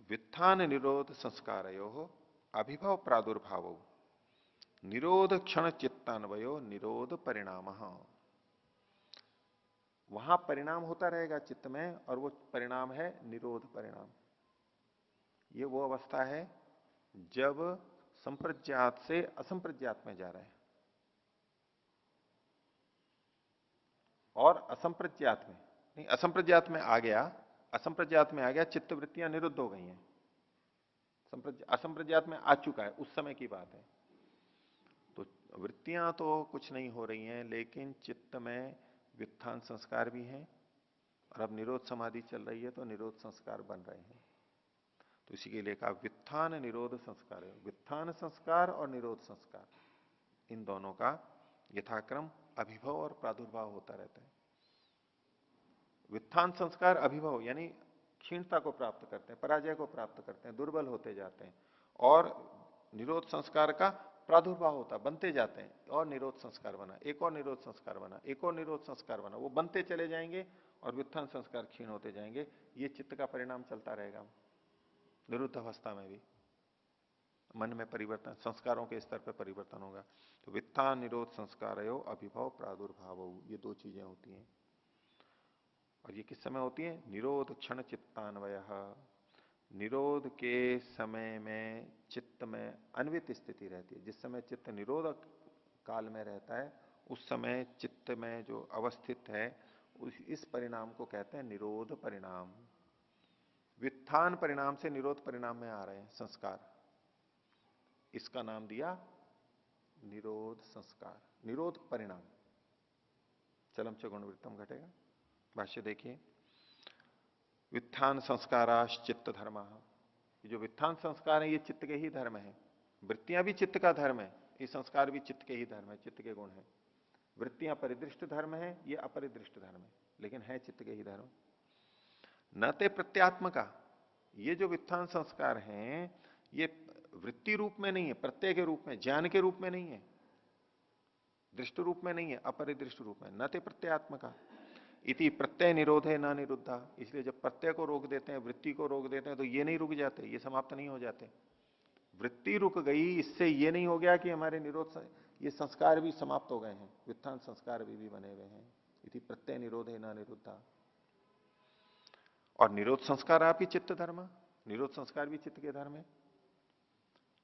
वित्थान निरोध संस्कारयो अभिभव प्रादुर्भाव निरोध क्षण चित्तान्वयो निरोध परिणाम, वहां परिणाम होता रहेगा चित्त में, और वो परिणाम है निरोध परिणाम। ये वो अवस्था है जब संप्रज्ञात से असंप्रज्ञात में जा रहा है, और असंप्रज्ञात में नहीं, असंप्रज्ञात में आ गया, असंप्रज्ञात में आ गया, चित्त वृत्तियां निरुद्ध हो गई हैं, असंप्रज्ञात में आ चुका है, उस समय की बात है। तो वृत्तियां तो कुछ नहीं हो रही हैं, लेकिन चित्त में व्युत्थान संस्कार भी हैं, और अब निरोध समाधि चल रही है तो निरोध संस्कार बन रहे हैं। तो इसी के लिए कहा व्युत्थान निरोध संस्कार है, व्युत्थान संस्कार और निरोध संस्कार, इन दोनों का यथाक्रम अभिभव और प्रादुर्भाव होता रहता है। व्युत्थान संस्कार अभिभव यानी क्षीणता को प्राप्त करते हैं, पराजय को प्राप्त करते हैं, दुर्बल होते जाते हैं, और निरोध संस्कार का प्रादुर्भाव होता, बनते जाते हैं, और निरोध संस्कार बना, एक और निरोध संस्कार बना, एक और निरोध संस्कार बना, वो बनते चले जाएंगे, और व्युत्थान संस्कार क्षीण होते जाएंगे। ये चित्त का परिणाम चलता रहेगा निरुद्ध अवस्था में भी। मन में परिवर्तन, संस्कारों के स्तर पर परिवर्तन होगा। तो व्युत्थान निरोध संस्कारयो अभिभव प्रादुर्भाव, ये दो चीजें होती हैं। और ये किस समय होती है? निरोध क्षण चित्तान्वय, निरोध के समय में चित्त में अन्वित स्थिति रहती है। जिस समय चित्त निरोध काल में रहता है उस समय चित्त में जो अवस्थित है इस परिणाम को कहते हैं निरोध परिणाम। व्युत्थान परिणाम से निरोध परिणाम में आ रहे हैं संस्कार, इसका नाम दिया निरोध संस्कार, निरोध परिणाम। चलम च गुणवृत्तम घटेगा। भाष्य देखिए, व्युत्थान संस्काराश चित्त धर्म, ये जो व्युत्थान संस्कार है ये चित्त के ही धर्म है। वृत्तियां भी चित्त का धर्म है, ये संस्कार भी चित्त के ही धर्म है, चित्त के गुण है। वृत्तियां परिदृष्ट धर्म है, ये अपरिदृष्ट धर्म है, लेकिन है चित्त के ही धर्म। न ते प्रत्यात्म का, ये जो व्युत्थान संस्कार हैं ये वृत्ति रूप में नहीं है, प्रत्यय के रूप में, ज्ञान के रूप में नहीं है, दृष्ट रूप में नहीं है, अपरिदृष्ट रूप में। न ते प्रत्यात्म का इति प्रत्यय निरोध है न निरुद्धा, इसलिए जब प्रत्यय को रोक देते हैं, वृत्ति को रोक देते हैं तो ये नहीं रुक जाते, ये समाप्त नहीं हो जाते। वृत्ति रुक गई, इससे ये नहीं हो गया कि हमारे निरोध, ये संस्कार भी समाप्त हो गए हैं, व्युत्थान संस्कार भी बने हुए हैं। इति प्रत्यय निरोध है न निरुद्धा। और निरोध संस्कार आप ही चित्त धर्म, निरोध संस्कार भी चित्त के धर्म है।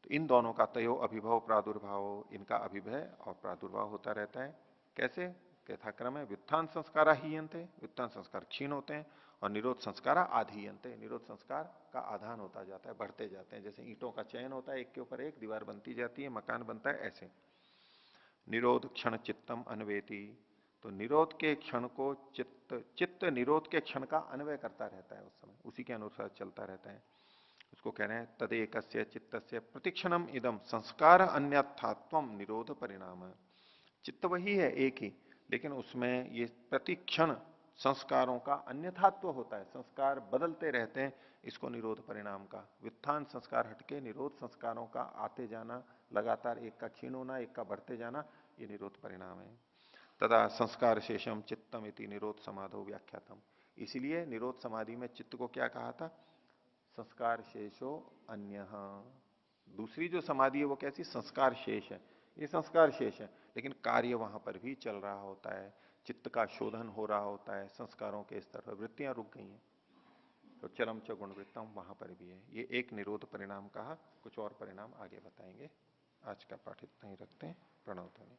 तो इन दोनों का तयो अभिभव प्रादुर्भाव, इनका अभिभय और प्रादुर्भाव होता रहता है। कैसे? यथाक्रम है, व्युत्थान संस्कार हीयंते, व्युत्थान संस्कार क्षीण होते हैं, और निरोध संस्कार आधीयंते, निरोध संस्कार का आधान होता जाता है, बढ़ते जाते हैं। जैसे ईंटों का चयन होता है, एक के ऊपर एक दीवार बनती जाती है, मकान बनता है, ऐसे निरोध क्षण चित्तम अन्वेति, तो निरोध के क्षण को चित्त निरोध के क्षण का अन्वय करता रहता है, उस समय उसी के अनुसार चलता रहता है। उसको कह रहे हैं तदेकस्य चित्तस्य प्रतिक्षणम इदम संस्कार अन्यथात्वम निरोध परिणाम। चित्त वही है एक ही, लेकिन उसमें ये प्रतिक्षण संस्कारों का अन्यथात्व होता है, संस्कार बदलते रहते हैं, इसको निरोध परिणाम का। व्युत्थान संस्कार हटके निरोध संस्कारों का आते जाना, लगातार एक का क्षीण होना, एक का बढ़ते जाना, ये निरोध परिणाम है। तदा संस्कार शेषम चित्तम इति निरोध समाधो व्याख्यातम, इसीलिए निरोध समाधि में चित्त को क्या कहा था? संस्कार शेषो अन्य। दूसरी जो समाधि है वो कैसी? संस्कार शेष है, ये संस्कार शेष है, लेकिन कार्य वहां पर भी चल रहा होता है, चित्त का शोधन हो रहा होता है, संस्कारों के स्तर पर वृत्तियां रुक गई हैं। तो चरम च गुणवृत्तम वहां पर भी है। ये एक निरोध परिणाम कहा, कुछ और परिणाम आगे बताएंगे। आज का पाठ इतना ही रखते हैं। प्रणव ध्वनि।